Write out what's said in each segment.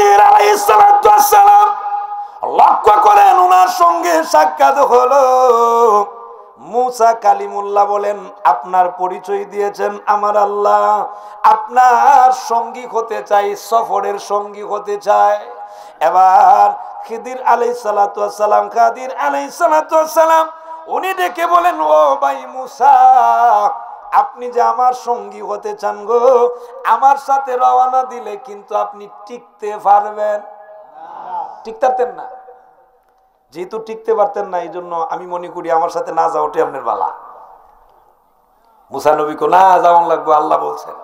খাদির আলাইহিস সালাতু ওয়াস সালাম লক্ষ্য করেন ওনার সঙ্গে সাক্ষাৎ হলো। মুসা কালিমুল্লাহ বলেন, আপনার পরিচয় দিয়েছেন আমার আল্লাহ, আপনার সঙ্গী হতে চাই, সফরের সঙ্গী হতে চাই। এবার খিদির আলাইহিস সালাতু ওয়াস সালাম, খাদির আলাইহিস সালাতু ওয়াস সালাম উনি ডেকে বলেন, ও ভাই মুসা, আপনি যে আমার সঙ্গী হতে চান গো, আমার সাথে রওনা দিলে কিন্তু আপনি টিকতে পারবেন? টিকতে পারতেন না। যেহেতু টিকতে পারতেন না, এই জন্য আমি মনে করি আমার সাথে না যাওয়াটি আপনার বালা। মুসা নবী কো না যাওয়া লাগবে, আল্লাহ বলছেন।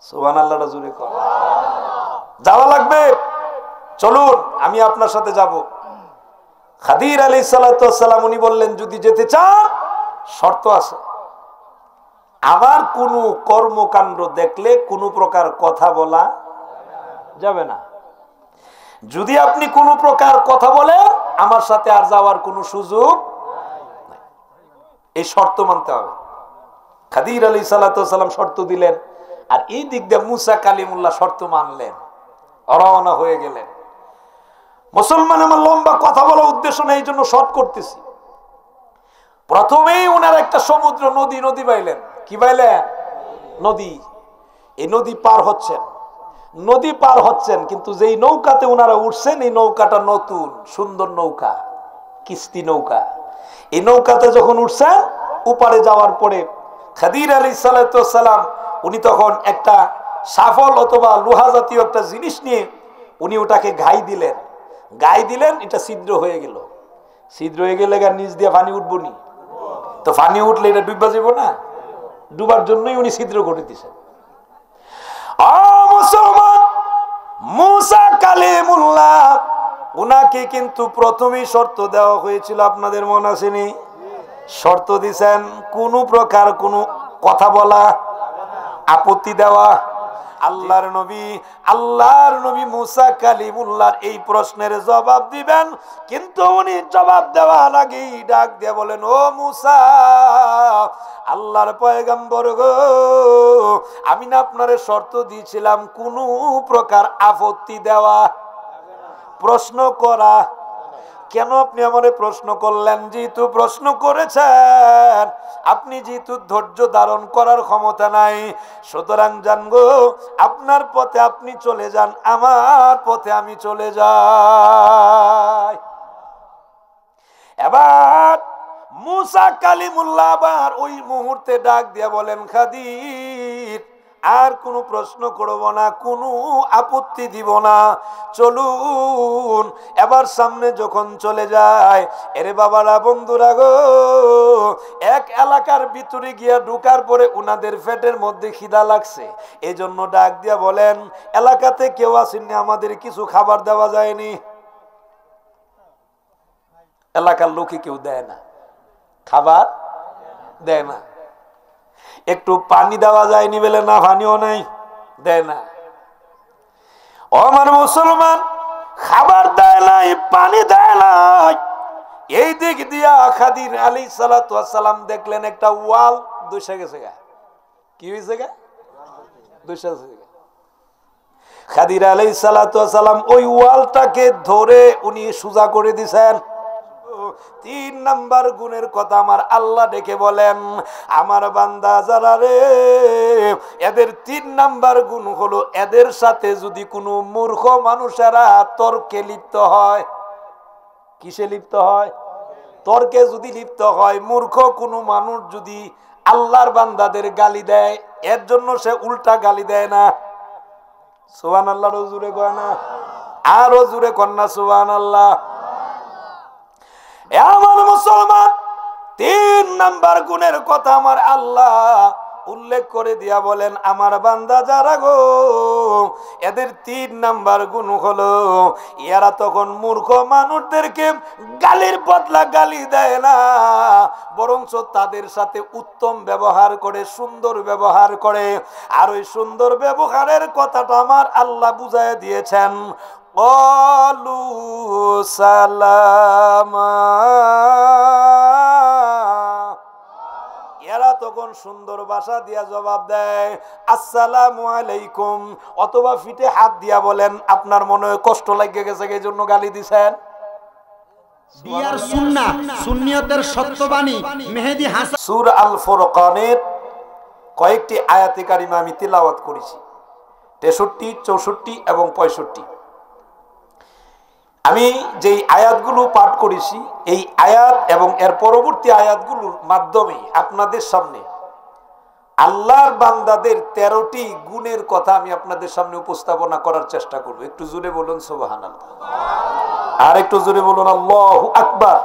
সুবহানাল্লাহ, জোরে কর, যাওয়া লাগবে, চলুন আমি আপনার সাথে যাব। খাদির আলাইহিস সালাতু ওয়াস সালাম উনি বললেন, যদি যেতে চান শর্ত আছে, আমার কোনো কর্মকাণ্ড দেখলে কোনো প্রকার কথা বলা যাবে না। যদি আপনি কোনো প্রকার কথা বলেন আমার সাথে আর যাওয়ার কোনো সুযোগ নাই। এই শর্ত মানতে হবে। খাদির আলাইহিস সালাতু ওয়াস সালাম শর্ত দিলেন, আর এই দিক দিয়ে মুসা কালিমুল্লাহ শর্ত মানলেন, রওনা হয়ে গেলেন। মুসলমান, আমার লম্বা কথা বলার উদ্দেশ্য নেই, এই জন্য শর্ট করতেছি। প্রথমেই ওনার একটা সমুদ্র নদী পাইলেন। কি পাইলেন? নদী। এই নদী পার হচ্ছেন, কিন্তু যেই নৌকাতে ওনারা উঠছেন এই নৌকাটা নতুন সুন্দর নৌকা, কিস্তি নৌকা। এই নৌকাতে যখন উঠছেন, উপারে যাওয়ার পরে খাদির আলাইহিস সালাতু ওয়াস সালাম উনি তখন একটা শাফল অথবা লোহা জাতীয় একটা জিনিস নিয়ে উনি ওটাকে ঘাই দিলেন, এটা ছিদ্র হয়ে গেল। ছিদ্র হয়ে গেলে নিচ দিয়ে পানি উঠবো নি, তো পানি উঠলে এটা ডুববা যাব না, ডুবার জন্যই উনি ছিদ্র করে দিয়েছেন। মুসলমান, মুসা কালিমুল্লাহ উনাকে কিন্তু প্রথমেই শর্ত দেওয়া হয়েছিল, আপনাদের মনে আসেনি? শর্ত দিছেন, কোনো প্রকার কোনো কথা বলা, আপত্তি দেওয়া। আল্লাহর নবী মুসা কালিমুল্লাহর এই প্রশ্নের জবাব দিবেন, কিন্তু উনি জবাব দেওয়ার আগেই ডাক দিয়ে বলেন, ও মুসা, আল্লাহর পয়গম্বর গো, আমি না আপনারে শর্ত দিয়েছিলাম কোনো প্রকার আপত্তি দেওয়া, প্রশ্ন করা। কেন আপনি আমারে প্রশ্ন করলেন? যেহেতু প্রশ্ন করেছেন, আপনি যেহেতু ধৈর্য ধারণ করার ক্ষমতা নাই, সুতরাং জানগো আপনার পথে আপনি চলে যান, আমার পথে আমি চলে যাই। এবার মুসা কালিমুল্লাহ আবার ওই মুহূর্তে ডাক দিয়ে বলেন, খাদির, আর কোনো প্রশ্ন করব না, কোনো আপত্তি দিব না, চলুন। এবার সামনে যখন চলে যায়, এরে বাবারা, বন্ধুরা গো, এক এলাকার ভিতরে গিয়া ঢুকার পরে উনাদের পেটের মধ্যে খিদা লাগছে, এই জন্য ডাক দিয়া বলেন, এলাকাতে কেউ আসেননি, আমাদের কিছু খাবার দেওয়া যায়নি। এলাকার লোকে কেউ দেয় না, খাবার দেয় না। একটু পানি দেওয়া যায়নি বলে, না পানিও নাই, দেয় না। ও আমার মুসলমান, খাবার দেয় নাই, পানি দেয় নাই। এই দিক দিয়া খাদির আলাইহিস সালাতু ওয়াস সালাম দেখলেন একটা ওয়াল দইসা গেছে গা। কি হয়েছে গা? দইসা গেছে গা। খাদির আলাইহিস সালাতু ওয়াস সালাম ওই ওয়ালটাকে ধরে উনি সোজা করে দিছেন। 3 নাম্বার গুণের কথা আমার আল্লাহ ডেকে বলেন, আমার বান্দা যারা রে, এদের 3 নাম্বার গুণ হলো, এদের সাথে যদি কোনো মূর্খ মানুষেরা তর্কে লিপ্ত হয়। কিসে লিপ্ত হয়? তর্কে যদি লিপ্ত হয়। মূর্খ কোনো মানুষ যদি আল্লাহর বান্দাদের গালি দেয়, এর জন্য সে উল্টা গালি দেয় না। সুবহানাল্লাহ, জোরে কয় না? আরো জোরে কর না সুবহানাল্লাহ। আমার মুসলমান, 3 নাম্বার গুণের কথা আমার আল্লাহ উল্লেখ করে দিয়া বলেন, আমার বান্দা যারা গো, এদের 3 নাম্বার গুণ হলো, এরা তখন মূর্খ মানুষদেরকে গালির বদলা গালি দেয় না, বরঞ্চ তাদের সাথে উত্তম ব্যবহার করে, সুন্দর ব্যবহার করে। আর ওই সুন্দর ব্যবহারের কথাটা আমার আল্লাহ বুঝায় দিয়েছেন, অলু সালামা। এরা তখন সুন্দর ভাষা দিয়া জবাব দেয় আসসালামু আলাইকুম, অথবা ফিটে হাত দিয়া বলেন আপনার মনে কষ্ট লাগে গেছে এই জন্য গালি দিছেন। দিয়ার সুন্নাহ সুন্নিয়তের সত্যবাণী মেহেদী হাসান। সূরা আল ফুরকানের কয়েকটি আয়াতে কারিমা আমি তিলাওয়াত করেছি, 63, 64 এবং 65। আমি যেই আয়াতগুলো পাঠ করেছি এই আয়াত এবং এর পরবর্তী আয়াতগুলোর মাধ্যমে আপনাদের সামনে আল্লাহর বান্দাদের 13টি গুণের কথা আমি আপনাদের সামনে উপস্থাপনা করার চেষ্টা করব। একটু জোরে বলুন সুবহানাল্লাহ, আর একটু জোরে বলুন আল্লাহু আকবার।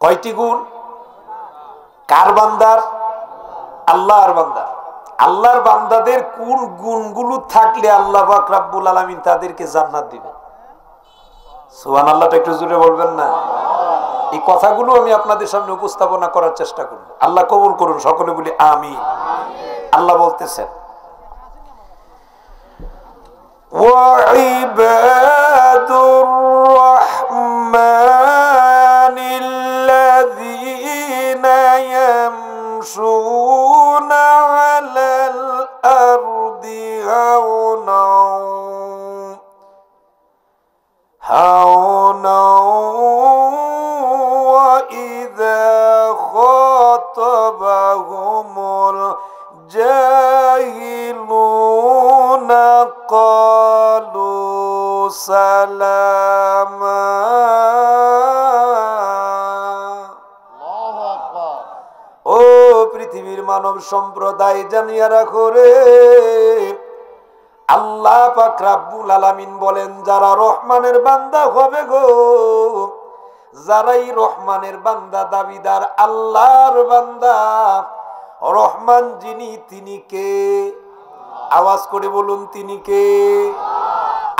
কয়টি গুণ? কার বান্দার? আল্লাহর বান্দার। আল্লাহর বান্দাদের কোন গুণগুলো থাকলে আল্লাহ পাক রব্বুল আলামিন তাদেরকে জান্নাত দিবেন? সুবহানাল্লাহটা একটু জোরে বলবেন না? এই কথাগুলো আমি আপনাদের সামনে উপস্থাপনা করার চেষ্টা করব। আল্লাহ কবুল করুন, সকলে বলি আমিন। আল্লাহ বলতেছেন ওয়াইবাদুর রাহমানিল্লাযীনা ইয়ামশুনা আলাল আরদি হাওনা হাওনা خاطبهم الجاهلون قالوا سلاما। ও পৃথিবীর মানব সম্প্রদায় জানিয়া রাখো রে, আল্লাহ পাক রব্বুল আলামিন বলেন যারা রহমানের বান্দা হবে গো, যারাই রহমানের বান্দা দাবিদার, আল্লাহর বান্দা, রহমান যিনি তিনি কে? আওয়াজ করে বলুন তিনি কে?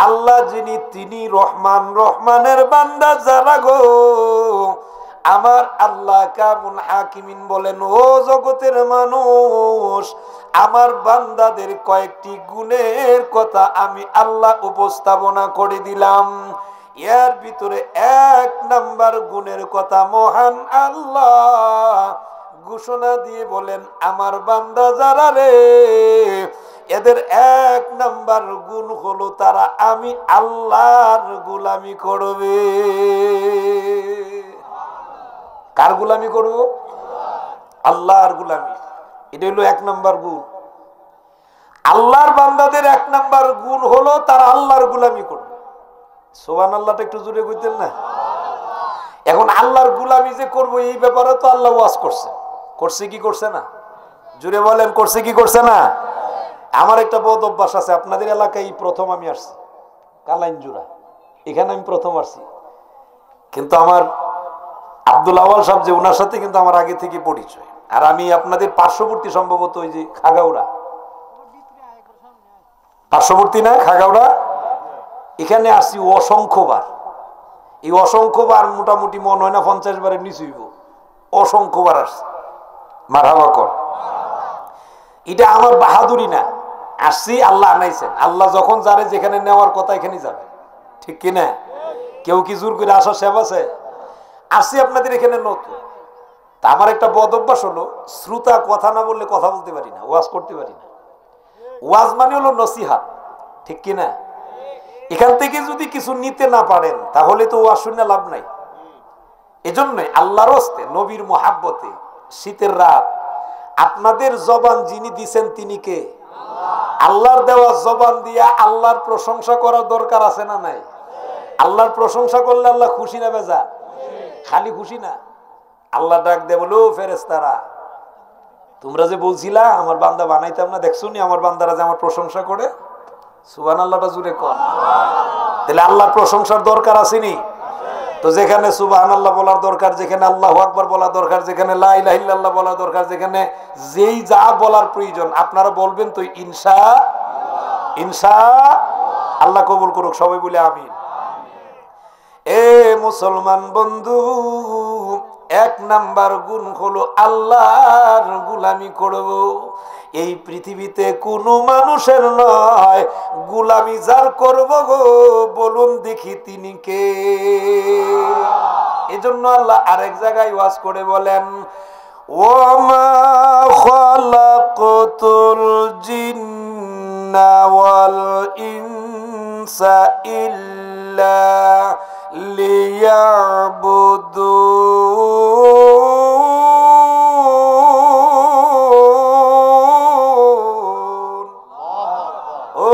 আল্লাহ যিনি তিনি রহমান। রহমানের বান্দা যারা গো, আমার আল্লাহ কামুন হাকিমিন বলেন ও জগতের মানুষ, আমার বান্দাদের কয়েকটি গুণের কথা আমি আল্লাহ উপস্থাপনা করে দিলাম। এর ভিতরে 1 নাম্বার গুণের কথা মহান আল্লাহ ঘোষণা দিয়ে বলেন আমার বান্দা যারা রে, এদের 1 নাম্বার গুণ হলো তারা আমি আল্লাহর গোলামি করবে। কার গোলামি করব? আল্লাহর গোলামি। এটা হলো 1 নাম্বার গুণ। আল্লাহর বান্দাদের 1 নাম্বার গুণ হলো তারা আল্লাহর গোলামি করবে। সুবহানাল্লাহটা একটু জোরে কইতেন না? এখন আল্লাহর গোলামি যে করব এই ব্যাপারে তো আল্লাহ ওয়াজ করছে। করছে কি করছে না? জোরে বলেন করছে কি করছে না? আমার একটা বদ অভ্যাস আছে, আপনাদের এলাকায় প্রথম আমি আসছি কালাইনজুরা, এখানে আমি প্রথম আসছি, কিন্তু আমার আব্দুল আওয়াল সাহেব যে ওনার সাথে কিন্তু আমার আগে থেকে পরিচয়। আর আমি আপনাদের পার্শ্ববর্তী সম্ভবত ওই যে খাগাউড়া, পার্শ্ববর্তী না খাগাউড়া, এখানে আসছি অসংখ্যবার। এই অসংখ্যবার মোটামুটি মনে হয় না 50 বারের নিচে হইব, অসংখ্যবার আসছি। মারহাবা কর। এটা আমার বাহাদুরি না, আসছি আল্লাহ আনাইছেন। আল্লাহ যখন যারে যেখানে নেওয়ার কথা এখানে যাবে, ঠিক কিনা? কেউ কি জোর করে আসার সেব আছে? আসছি আপনাদের এখানে নতুন। তা আমার একটা বদ অভ্যাস হলো, শ্রোতা কথা না বললে কথা বলতে পারি না, ওয়াজ করতে পারি না। ওয়াজ মানে হলো নসিহাত, ঠিক কিনা? এখান থেকে যদি কিছু নিতে না পারেন তাহলে তো ওয়াজ শুনে লাভ নাই। এজন্য আল্লাহর হস্তে নবীর মোহাব্বতে শীতের রাত আপনাদের জবান যিনি দিছেন তিনি কে? আল্লাহর দেওয়া জবান দিয়া আল্লাহর প্রশংসা করার দরকার আছে না নাই? আল্লাহর প্রশংসা করলে আল্লাহ খুশি না বেজা? খালি খুশি না। আল্লাহ ডাক দে বলো ফেরেশতারা, তোমরা যে বলছিলা আমার বান্দা বানাইতাম না, দেখছো নি আমার বান্দারা যে আমার প্রশংসা করে? সুবহানাল্লাহটা জুড়ে কর। তাহলে আল্লাহর প্রশংসার দরকার আসেনি? তো যেখানে সুবহানাল্লাহ বলার দরকার, যেখানে আল্লাহু আকবার বলা দরকার, যেখানে লা ইলাহা ইল্লাল্লাহ বলা দরকার, যেখানে যেই যা বলার প্রয়োজন আপনারা বলবেন তো ইনশা আল্লাহ কবুল করুক। সবাই বলে আমিন। এ মুসলমান বন্ধু, 1 নাম্বার গুণ হলো আল্লাহর গোলামি করব। এই পৃথিবীতে কোনো মানুষের নয়, গোলামি যার করব গো বলুন দেখি তিনি কে? এজন্য আল্লাহ আরেক জায়গায় ওয়াজ করে বলেন ওয়ামা খালাকতুল জিন্না ওয়াল ইনসা ইল্লা লিয়াবুদুন। ও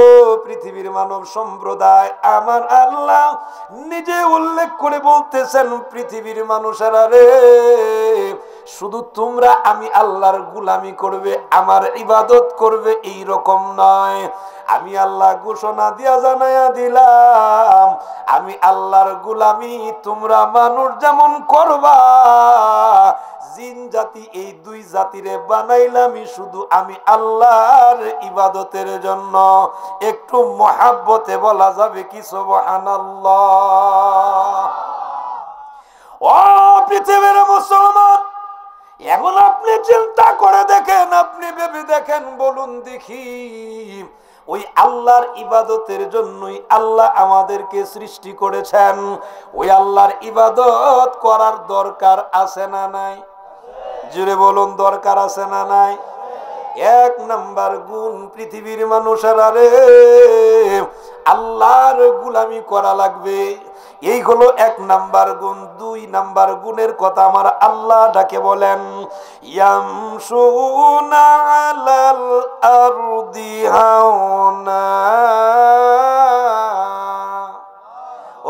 পৃথিবীর মানব সম্প্রদায়, আমার আল্লাহ নিজে উল্লেখ করে বলতেছেন, পৃথিবীর মানুষেরা রে, শুধু তোমরা আমি আল্লাহর গুলামি করবে, আমার ইবাদত করবে এই রকম নয়। আমি আল্লাহ ঘোষণা দিয়া জানাইয়া দিলাম, আমি আল্লাহর গুলামি তোমরা মানুষ যেমন করবা, জিন জাতি এই দুই জাতিরে বানাইলাম শুধু আমি আল্লাহর ইবাদতের জন্য। একটু মহাব্বতে বলা যাবে কি সুবহানাল্লাহ। ও পৃথিবীর মুসলমান, এখন আপনি চিন্তা করে দেখেন, আপনি ভেবে দেখেন, বলুন দেখি, ওই আল্লাহর ইবাদতের জন্যই আল্লাহ আমাদেরকে সৃষ্টি করেছেন। ওই আল্লাহর ইবাদত করার দরকার আছে না নাই? জুড়ে বলুন, দরকার আছে না নাই? এক নাম্বার গুণ, পৃথিবীর মানুষেরা রে, আল্লাহর গুলামি করা লাগবে, এই হলো এক নাম্বার গুণ। দুই নাম্বার গুণের কথা আমার আল্লাহ ডাকে বলেন, ইয়ামশুনা আলাল আরদি হাওনা।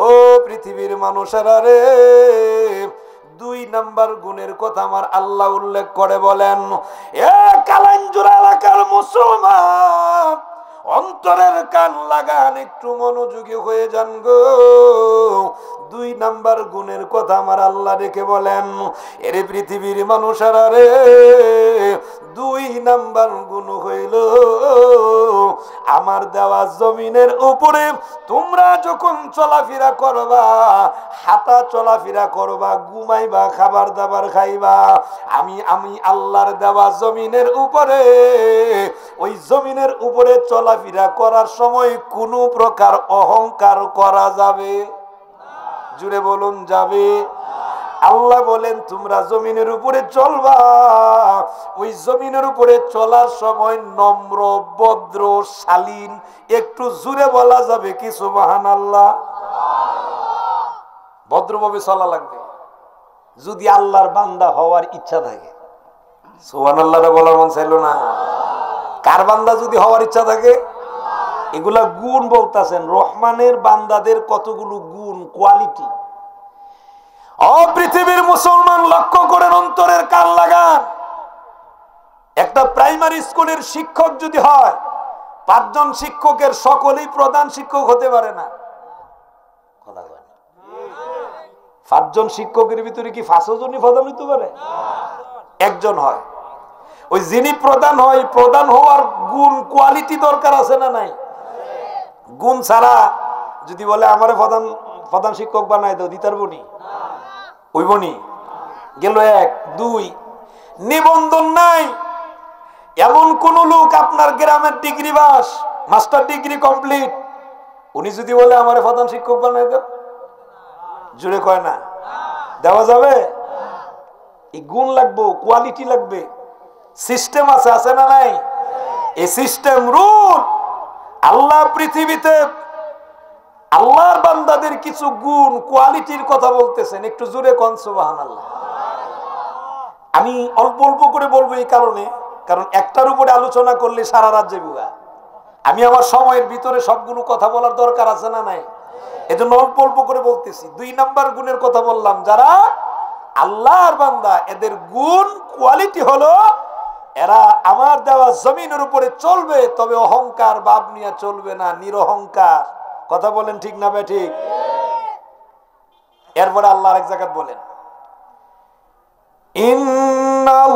ও পৃথিবীর মানুষেরা রে, দুই নাম্বার গুণের কথা আমার আল্লাহ উল্লেখ করে বলেন, এ কালাঞ্জুরা এলাকার মুসলমান, অন্তরের কান লাগান, একটু মনোযোগী হয়ে যান গো। দুই নাম্বার গুণের কথা আমার আল্লাহ রেখে বলেন, এরে পৃথিবীর মানুষেরা রে, দুই নাম্বার গুণ হইল, আমার দেওয়া জমিনের উপরে তোমরা যখন চলাফেরা করবা, হাঁটা চলাফেরা করবা, ঘুমাইবা, খাবার দাবার খাইবা, আমি আল্লাহর দেওয়া জমিনের উপরে, ওই জমিনের উপরে চলাফেরা করার সময় কোনো প্রকার অহংকার করা যাবে? জুড়ে বলুন, যাবে? আল্লাহ বলেন তোমরা জমিনের উপরে চলবা, ওই জমিনের উপরে চলার সময় নম্র, ভদ্র, শালীন, একটু জুড়ে বলা যাবে কি সুবহানাল্লাহ? ভদ্রভাবে চলা লাগবে যদি আল্লাহর বান্দা হওয়ার ইচ্ছা থাকে। সুবহানাল্লাহ বলার মন চাইল না? কার বান্দা যদি হওয়ার ইচ্ছা থাকে? এগুলা গুণ বলতেছেন, রহমানের বান্দাদের কতগুলো গুণ, কোয়ালিটি। ও পৃথিবীর মুসলমান, লক্ষ্য করেন, অন্তরের কান লাগান। একটা প্রাইমারি স্কুলের শিক্ষক যদি হয়, 5 জন শিক্ষকের সকলেই প্রধান শিক্ষক হতে পারে না। 5 জন শিক্ষকের ভিতরে কি 5 জনই প্রধান হইতে পারে? একজন হয়। ওই যিনি প্রধান হয়, প্রধান হওয়ার গুণ, কোয়ালিটি দরকার আছে না নাই? গুণ ছাড়া যদি বলে আমারে প্রধান শিক্ষক বানাই দাও, দিতার বনি ওই বনি গেল। 1 2 নিবন্ধন নাই এমন কোন লোক আপনার গ্রামের ডিগ্রি বাস, মাস্টার ডিগ্রি কমপ্লিট, উনি যদি বলে আমারে প্রধান শিক্ষক বানাই দাও, জুড়ে কয় না? দেওয়া যাবে? এই গুণ লাগবে, কোয়ালিটি লাগবে, সিস্টেম আছে না নাই? এই সিস্টেম, রুল, আল্লাহ পৃথিবীতে আল্লাহর বান্দাদের কিছু গুণ, কোয়ালিটির কথা বলতেছেন, একটু জোরে কোন সুবহানাল্লাহ। আমি অল্প অল্প করে বলবো এই কারণে, কারণ একটার উপরে আলোচনা করলে সারা রাত যাবে। আমি আমার সময়ের ভিতরে সবগুলো কথা বলার দরকার আছে না নাই? এজন্য অল্প অল্প করে বলতেছি। 2 নাম্বার গুণের কথা বললাম, যারা আল্লাহর বান্দা, এদের গুণ, কোয়ালিটি হলো এরা আমার দেওয়া জমিনের উপরে চলবে, তবে অহংকার ভাব নিয়ে চলবে না, নিরহংকার। কথা বলেন ঠিক না বে ঠিক? এরপরে আল্লাহ আরেক জায়গায় বলেন,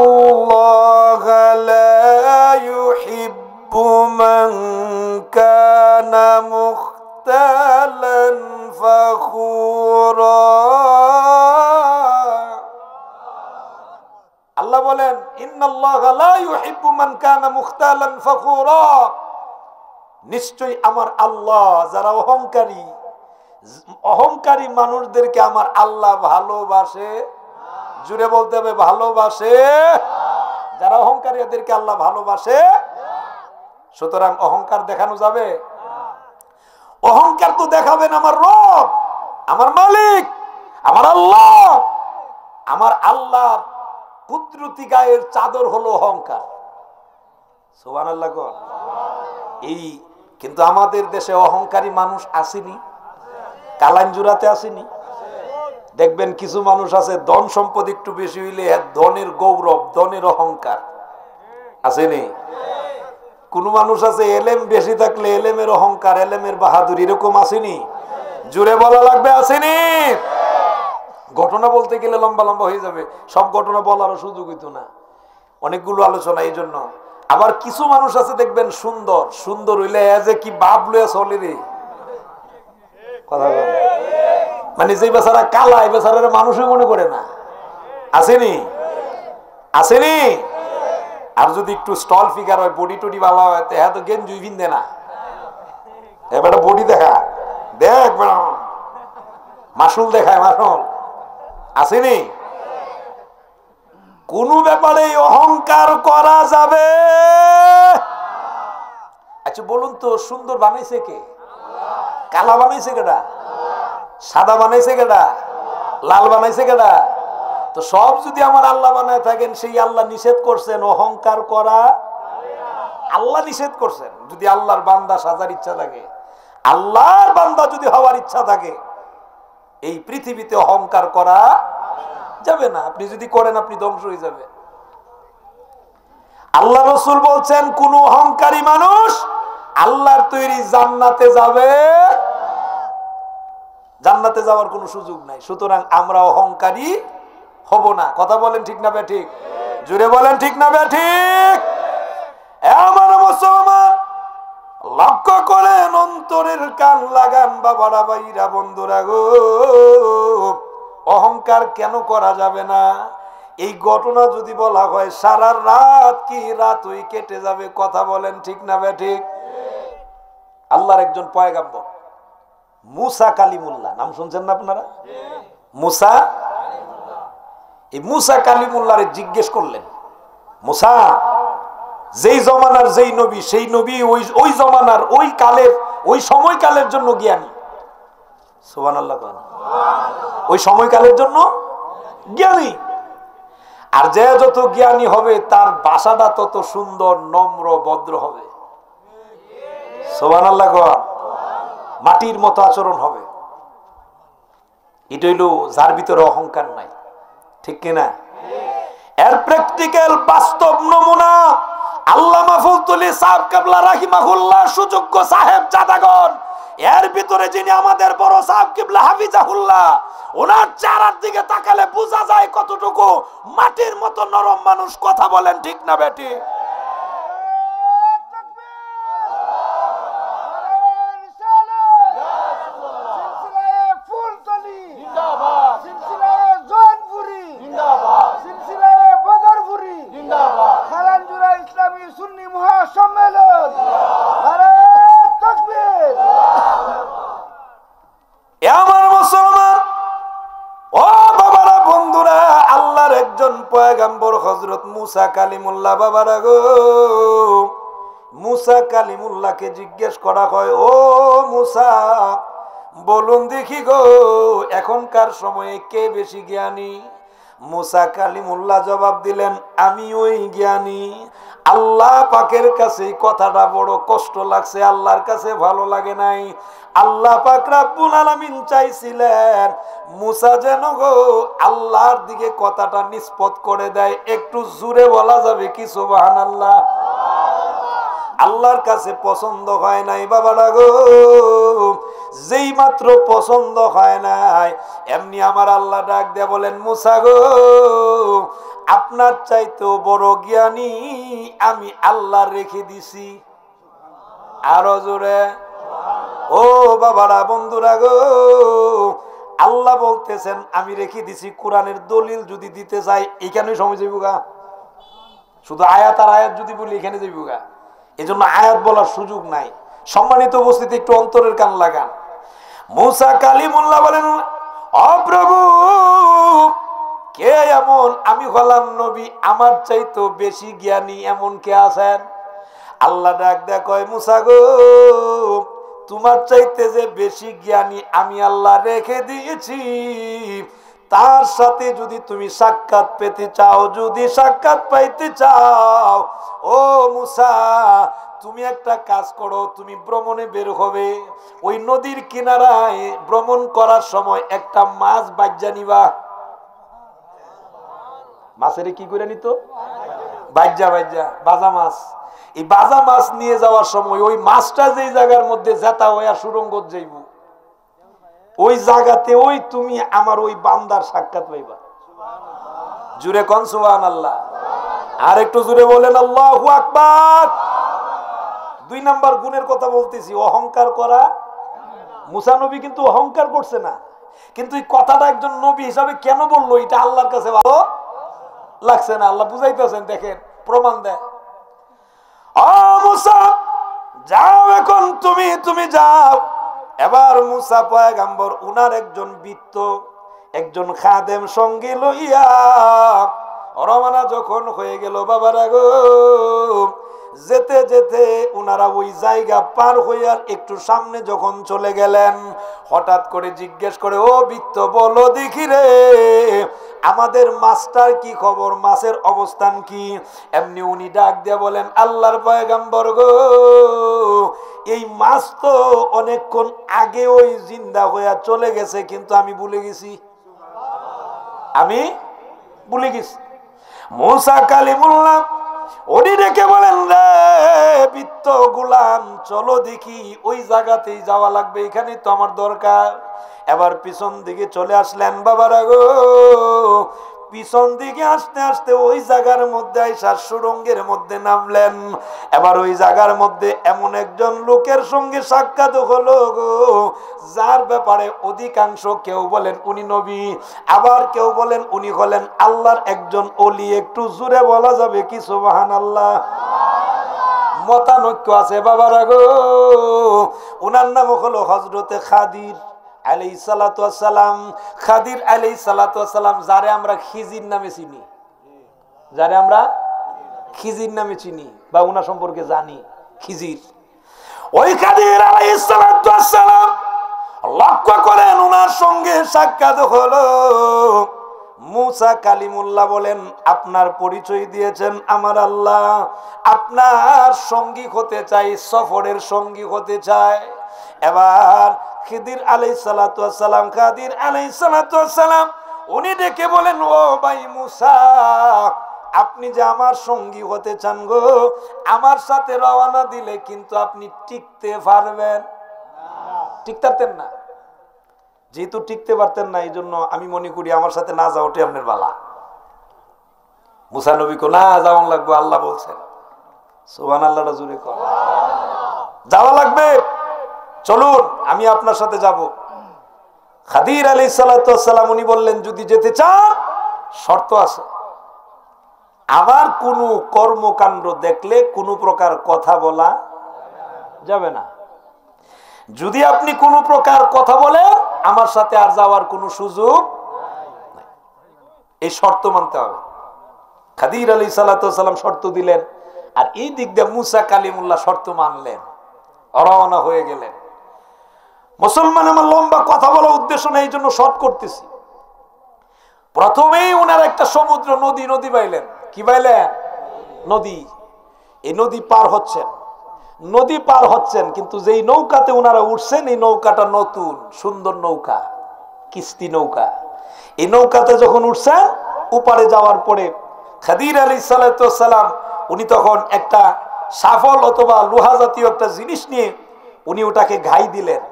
ইন্নাল্লাহা লা ইউহিব্বু মান কানা মুখতালান ফাখুরা। আল্লাহ বলেন, ইন্নাল্লাহা লা ইউহিব্বু মান কানা মুখতালান ফাখুরা, নিশ্চয়ই আমার আল্লাহ যারা অহংকারী মানুষদেরকে আমার আল্লাহ ভালোবাসে জুড়ে বলতে হবে ভালোবাসে। যারা অহংকারী এদেরকে আল্লাহ ভালোবাসে। সুতরাং অহংকার দেখানো যাবে? অহংকার তো দেখাবেন আমার রব, আমার মালিক, আমার আল্লাহ। আমার আল্লাহর কুদরতি গায়ের চাদর হলো অহংকার। সুবহানাল্লাহ। এই কিন্তু আমাদের দেশে অহংকারী মানুষ আসেনি, কালাঞ্জুরাতে আসেনি। দেখবেন কিছু মানুষ আছে ধন সম্পদ একটু বেশি হইলে ধনের গৌরব, ধনের অহংকার আসেনি। কোন মানুষ আছে এলেম বেশি থাকলে এলেমের অহংকার, এলেমের বাহাদুরি, এরকম আসেনি? জুড়ে বলা লাগবে আসেনি? ঘটনা বলতে গেলে লম্বা লম্বা হয়ে যাবে, সব ঘটনা বলারও সুযোগ হইতো না, অনেকগুলো আলোচনা। এই জন্য আবার কিছু মানুষ আছে দেখবেন সুন্দর, সুন্দর হইলে যে কি বাপ লইয়া চলে রে, কথা বলে। মানে যে বেচারা কালা, এই বেচারা মানুষই মনে করে না। আসেনি? আসেনি? আর যদি একটু স্টল ফিগার হয়, বডি টডি ভালো হয়, তো হ্যাঁ তো গেঞ্জুই ভিন্দে না। এবার বডি দেখা দেখ, মাসুল দেখায়, মাসুল। আসেনি? কোন ব্যাপারে অহংকার করা যাবে? আচ্ছা বলুন তো, সুন্দর বানাইছে কে? কালা বানাইছে কেডা? সাদা বানাইছে কেডা? লাল বানাইছে কেডা? তো সব যদি আমার আল্লাহ বানায় থাকেন, সেই আল্লাহ নিষেধ করছেন অহংকার করা। আল্লাহ নিষেধ করছেন। যদি আল্লাহর বান্দা সাজার ইচ্ছা থাকে, আল্লাহর বান্দা যদি হওয়ার ইচ্ছা থাকে, এই পৃথিবীতে অহংকার করা যাবে না। আপনি যদি করেন আপনি ধ্বংস হয়ে যাবে। আল্লাহ রাসূল বলছেন কোন অহংকারী মানুষ আল্লাহর তৈরি জান্নাতে যাবে, জান্নাতে যাওয়ার কোনো সুযোগ নাই। সুতরাং আমরা অহংকারী হব না। কথা বলেন ঠিক না বেঠিক? জুড়ে বলেন ঠিক না বেঠিক? আমার মুসলমান লক্ষ্য করেন, অন্তরের কান লাগান বাবারা, ভাইরা, বন্ধুরা গো। অহংকার কেন করা যাবে না? এই ঘটনা যদি বলা হয় সারা রাত কি রাত ওই কেটে যাবে। কথা বলেন ঠিক না বেঠিক? আল্লাহর একজন পয়গাম্বর মুসা কালিমুল্লাহ, নাম শুনছেন না আপনারা? মুসা, এই মুসা কালিমুল্লাহরে জিজ্ঞেস করলেন, মুসা, যেই জমানার যেই নবী, সেই নবী ওই জমানার, ওই কালের, ওই সময়কালের জন্য জ্ঞানী। সুবহানাল্লাহ। ওই সময়কালের জন্য জ্ঞানী। আর যে যত জ্ঞানী হবে তার ভাষাটা তত সুন্দর, নম্র, ভদ্র হবে। সুবহানাল্লাহ। মাটির মতো আচরণ হবে। এটা হইল যার ভিতরে অহংকার নাই, ঠিক কিনা? এর প্র্যাকটিক্যাল বাস্তব নমুনা আল্লামা ফজলুল সাহেব কেবলা রাহিমাহুল্লাহ, সুযোগ্য সাহেব জাদাগণ। এর ভিতরে যিনি আমাদের বড় সাহেব কিবলা হাফিজাহুল্লাহ, ওনার চেহারার দিকে তাকালে বোঝা যায় কতটুকু মাটির মতো নরম মানুষ। কথা বলেন ঠিক না বেটি? পয়গম্বর হযরত মুসা কালিমুল্লাহ বাবারা গো, মুসা কালিমুল্লাহকে জিজ্ঞেস করা হয়, ও মুসা বলুন দেখি গো, এখনকার সময়ে কে বেশি জ্ঞানী? মুসা কালিমুল্লাহ জবাব দিলেন, আমি ওই জ্ঞানী। আল্লাহ পাকের কাছে কথাটা বড় কষ্ট লাগছে, আল্লাহর কাছে ভালো লাগে নাই। আল্লাহ পাক রব্বুল আলামিন চাইছিলেন মুসা যেন গো আল্লাহর দিকে কথাটা নিষ্পত করে দেয়। একটু জোরে বলা যাবে কি সুবহানাল্লাহ? আল্লাহর কাছে পছন্দ হয় নাই বাবারা গো। যেই মাত্র পছন্দ হয় নাই, এমনি আমার আল্লাহ ডাক দিয়ে বলেন, মুসা গো আপনার চাইতেও বড় জ্ঞানী আমি আল্লাহ রেখে দিছি। আরো জোরে, ও বাবারা, বন্ধুরা গো, আল্লাহ বলতেছেন আমি রেখে দিছি। কোরআনের দলিল যদি দিতে চাই এখানে সময় যাইব গা। শুধু আয়াত আর আয়াত যদি বলি এখানে যাইব গা। এই জন্য আয়াত বলার সুযোগ নাই। সম্মানিত উপস্থিতি, একটু অন্তরের কান লাগান। মুসা কালিমুল্লাহ বলেন, ও প্রভু কে এমন? আমি হলাম নবী, আমার চাইতো বেশি জ্ঞানী এমন কে আছেন? আল্লাহ ডাক দেয়া কয়, মুসা গো, তোমার চাইতে যে বেশি জ্ঞানী আমি আল্লাহ রেখে দিয়েছি, তার সাথে যদি তুমি সাক্ষাৎ পেতে চাও, যদি সাক্ষাৎ পাইতে চাও, ও মুসা, তুমি একটা কাজ করো, তুমি ভ্রমণে বের হবে, ওই নদীর কিনারায় ভ্রমণ করার সময় একটা মাছ বাজ্যা নিবা। মাছের কি করে নিত? বাজ্যা বাজ্যা বাজা মাছ। এই বাজা মাছ নিয়ে যাওয়ার সময় ওই মাছটা যেই জায়গার মধ্যে জেতা হইয়া সুরঙ্গ যাইব, ওই জায়গাতে ওই তুমি আমার ওই বান্দার সাক্ষাৎ পাইবা। জুড়ে কোন সুবহানাল্লাহ। আর একটু জুড়ে বলেন আল্লাহু আকবার। 2 নাম্বার গুণের কথা বলতেছি, অহংকার করা। মুসা নবী কিন্তু অহংকার করছে না, কিন্তু এই কথাটা একজন নবী হিসাবে কেন বললো এটা আল্লাহর কাছে ভালো লাগছে না। আল্লাহ বুঝাইতেছেন, দেখেন প্রমাণ দেয়। ও মুসা, যাও এখন, তুমি যাও। এবার মুসা পয়গম্বর উনার একজন বিত্ত, একজন খাদেম সঙ্গে লইয়া রওনা যখন হয়ে গেল, বাবারা গো, যেতে যেতে উনারা ওই জায়গা পার হইয়ার একটু সামনে যখন চলে গেলেন, হঠাৎ করে জিজ্ঞেস করে, ও বিত্ত, বলো দেখি রে, আমাদের মাছটার কি খবর, মাছের অবস্থান কি? এমনি উনি ডাক দিয়ে বলেন, আল্লাহর পয়গম্বর গো, এই মাছ তো অনেকক্ষণ আগে ওই জিন্দা হইয়া চলে গেছে, কিন্তু আমি ভুলে গেছি, আমি ভুলে গেছি। মুসা কালিমুল্লাহ উনি ডেকে বলেন, রে বিত্ত গোলাম, চলো দেখি, ওই জায়গাতেই যাওয়া লাগবে, এখানে তো আমার দরকার। এবার পিছন দিকে চলে আসলেন, বাবারা গো, পিছন দিকে আসতে আসতে ওই জায়গার মধ্যে আইসা সুরঙ্গের মধ্যে নামলেন। এবার ওই জায়গার মধ্যে এমন একজন লোকের সঙ্গে সাক্ষাৎ হলো গো, যার ব্যাপারে অধিকাংশ কেউ বলেন উনি নবী, আবার কেউ বলেন উনি হলেন আল্লাহর একজন ওলি। একটু জোরে বলা যাবে কি সুবহানাল্লাহ? মতানৈক্য আছে বাবারা গো। উনার নাম হলো হযরতে খাদির আলাইহিস সালাতু ওয়াস সালাম। খাদির আলাইহিস সালাতু ওয়াস সালাম, যারে আমরা খিজির নামে চিনি, যারে আমরা খিজির নামে চিনি বা উনার সম্পর্কে জানি, খিজির। ওই খাদির আলাইহিস সালাতু ওয়াস সালাম লক্ষ্য করেন উনার সঙ্গে সাক্ষাৎ হলো। মুসা কালিমুল্লাহ বলেন, আপনার পরিচয় দিয়েছেন আমার আল্লাহ, আপনার সঙ্গী হতে চাই, সফরের সঙ্গী হতে চাই। এবার খিদির আলাইহিস সালাতু ওয়াস সালাম, খাদির আলাইহিস সালাতু ওয়াস সালাম উনি ডেকে বলেন, ও ভাই মুসা, আপনি যে আমার সঙ্গী হতে চান গো, আমার সাথে রওনা দিলে কিন্তু আপনি টিকতে পারবেন? টিকতে পারতেন না। যেহেতু টিকতে পারতেন না, এই জন্য আমি মনে করি আমার সাথে না যাওয়াটি আপনার বালা। মুসা নবী কো, না যাওয়া লাগবে, আল্লাহ বলছেন। সুবহানাল্লাহ, জোরে কর, যাওয়া লাগবে, চলুন আমি আপনার সাথে যাব। খাদির আলাইহিস সালাতু ওয়াস সালাম উনি বললেন, যদি যেতে চান শর্ত আছে, আমার কোনো কর্মকাণ্ড দেখলে কোনো প্রকার কথা বলা যাবে না। যদি আপনি কোনো প্রকার কথা বলেন, আমার সাথে আর যাওয়ার কোনো সুযোগ নাই। এই শর্ত মানতে হবে। খাদির আলাইহিস সালাতু ওয়াস সালাম শর্ত দিলেন, আর এই দিক দিয়ে মুসা কালিমুল্লাহ শর্ত মানলেন, রওনা হয়ে গেলেন। মুসলমান, আমার লম্বা কথা বলার উদ্দেশ্য নেই, এই জন্য শর্ট করতেছি। প্রথমেই ওনার একটা সমুদ্র, নদী পাইলেন। কি পাইলেন? নদী। এই নদী পার হচ্ছেন, নদী পার হচ্ছেন, কিন্তু যেই নৌকাতে ওনারা উঠছেন, এই নৌকাটা নতুন সুন্দর নৌকা, কিস্তি নৌকা। এই নৌকাতে যখন উঠছেন, উপারে যাওয়ার পরে খাদির আলাইহিস সালাতু ওয়াস সালাম উনি তখন একটা শাফল অথবা লোহা জাতীয় একটা জিনিস নিয়ে উনি ওটাকে ঘাই দিলেন।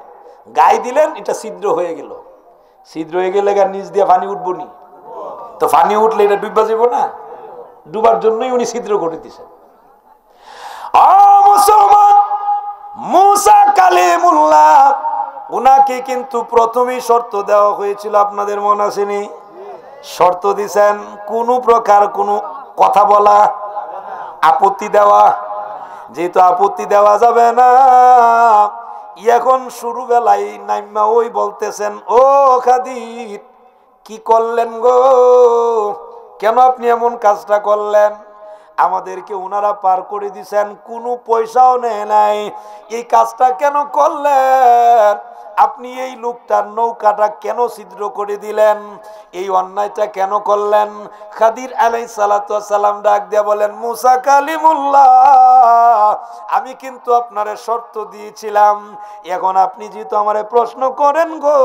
এটা ছিদ্র হয়ে গেল। ছিদ্র হয়ে গেলে নিচ দিয়ে পানি উঠবো নি, তো পানি উঠলে এটা ডুববা যাব না, ডুবার জন্যই উনি ছিদ্র করে দিয়েছেন। মুসলমান, মুসা কালিমুল্লাহ উনাকে কিন্তু প্রথমেই শর্ত দেওয়া হয়েছিল, আপনাদের মনে আসেনি? শর্ত দিছেন, কোনো প্রকার কোনো কথা বলা, আপত্তি দেওয়া। যেহেতু আপত্তি দেওয়া যাবে না, এখন শুরু বেলায় নাইমা ওই বলতেছেন, ও খাদির, কি করলেন গো, কেন আপনি এমন কাজটা করলেন? আমাদেরকে ওনারা পার করে দিছেন, কোনো পয়সাও নেয় নাই, এই কাজটা কেন করলেন? আপনি এই লোকটার নৌকাটা কেন ছিদ্র করে দিলেন? এই অন্যায়টা কেন করলেন? খাদির আলাইহিস সালাতু ওয়াস সালাম ডাক দিয়ে বলেন, মুসা কালিমুল্লাহ, আমি কিন্তু আপনারে শর্ত দিয়েছিলাম, এখন আপনি যেহেতু আমারে প্রশ্ন করেন গো,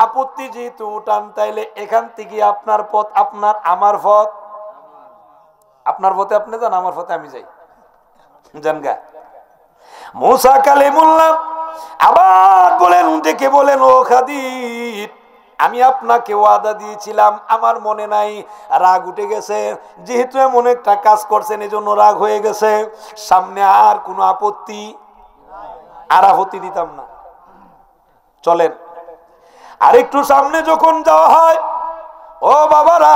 আপত্তি যেহেতু উঠান, তাইলে এখান থেকে আপনার পথ আপনার, আমার পথ আপনার পথে আপনি যান, আমার পথে আমি যাই, জানগা। মুসা কালিমুল্লাহ আবার বলেন, ডেকে বলেন, ও খাদির, আমি আপনাকে ওয়াদা দিয়েছিলাম, আমার মনে নাই, রাগ উঠে গেছে, যেহেতু এমন একটা কাজ করছেন এজন্য রাগ হয়ে গেছে, সামনে আর কোনো আপত্তি, আর আপত্তি দিতাম না, চলেন। আরেকটু সামনে যখন যাওয়া হয়, ও বাবারা,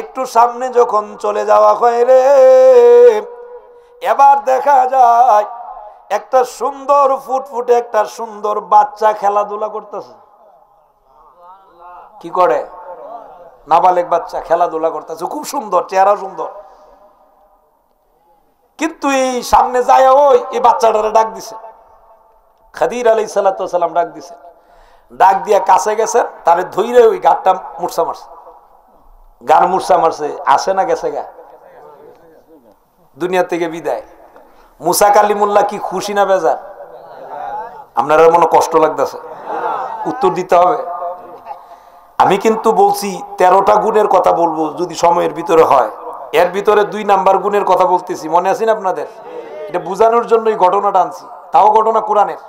একটু সামনে যখন চলে যাওয়া হয় রে, এবার দেখা যায় একটা সুন্দর ফুটফুটে একটা সুন্দর বাচ্চা খেলাধুলা করতেছে। কি করে? নাবালেক বাচ্চা খেলাধুলা করতেছে, খুব সুন্দর, চেহারা সুন্দর। কিন্তু এই সামনে যায় ওই এই বাচ্চাটারে ডাক দিছে, খাদির আলাইহিস সালাতু ওয়াস সালাম ডাক দিছে, ডাক দিয়া কাছে গেছে, তারে ধইরে ওই গাটটা মুরসা মারছে, গান মুরসা মারছে, আসে না গেছে গা, দুনিয়া থেকে বিদায়। মুসা কালিমুল্লাহ কি খুশি না বেজার? আপনার মনে কষ্ট লাগতেছে? উত্তর দিতে হবে। আমি কিন্তু বলছি 13টা গুণের কথা বলবো যদি সময়ের ভিতরে হয়, এর ভিতরে 2 নাম্বার গুণের কথা বলতেছি, মনে আছে না আপনাদের? এটা বুঝানোর জন্য এই ঘটনাটা আনছি, তাও ঘটনা কোরআনের।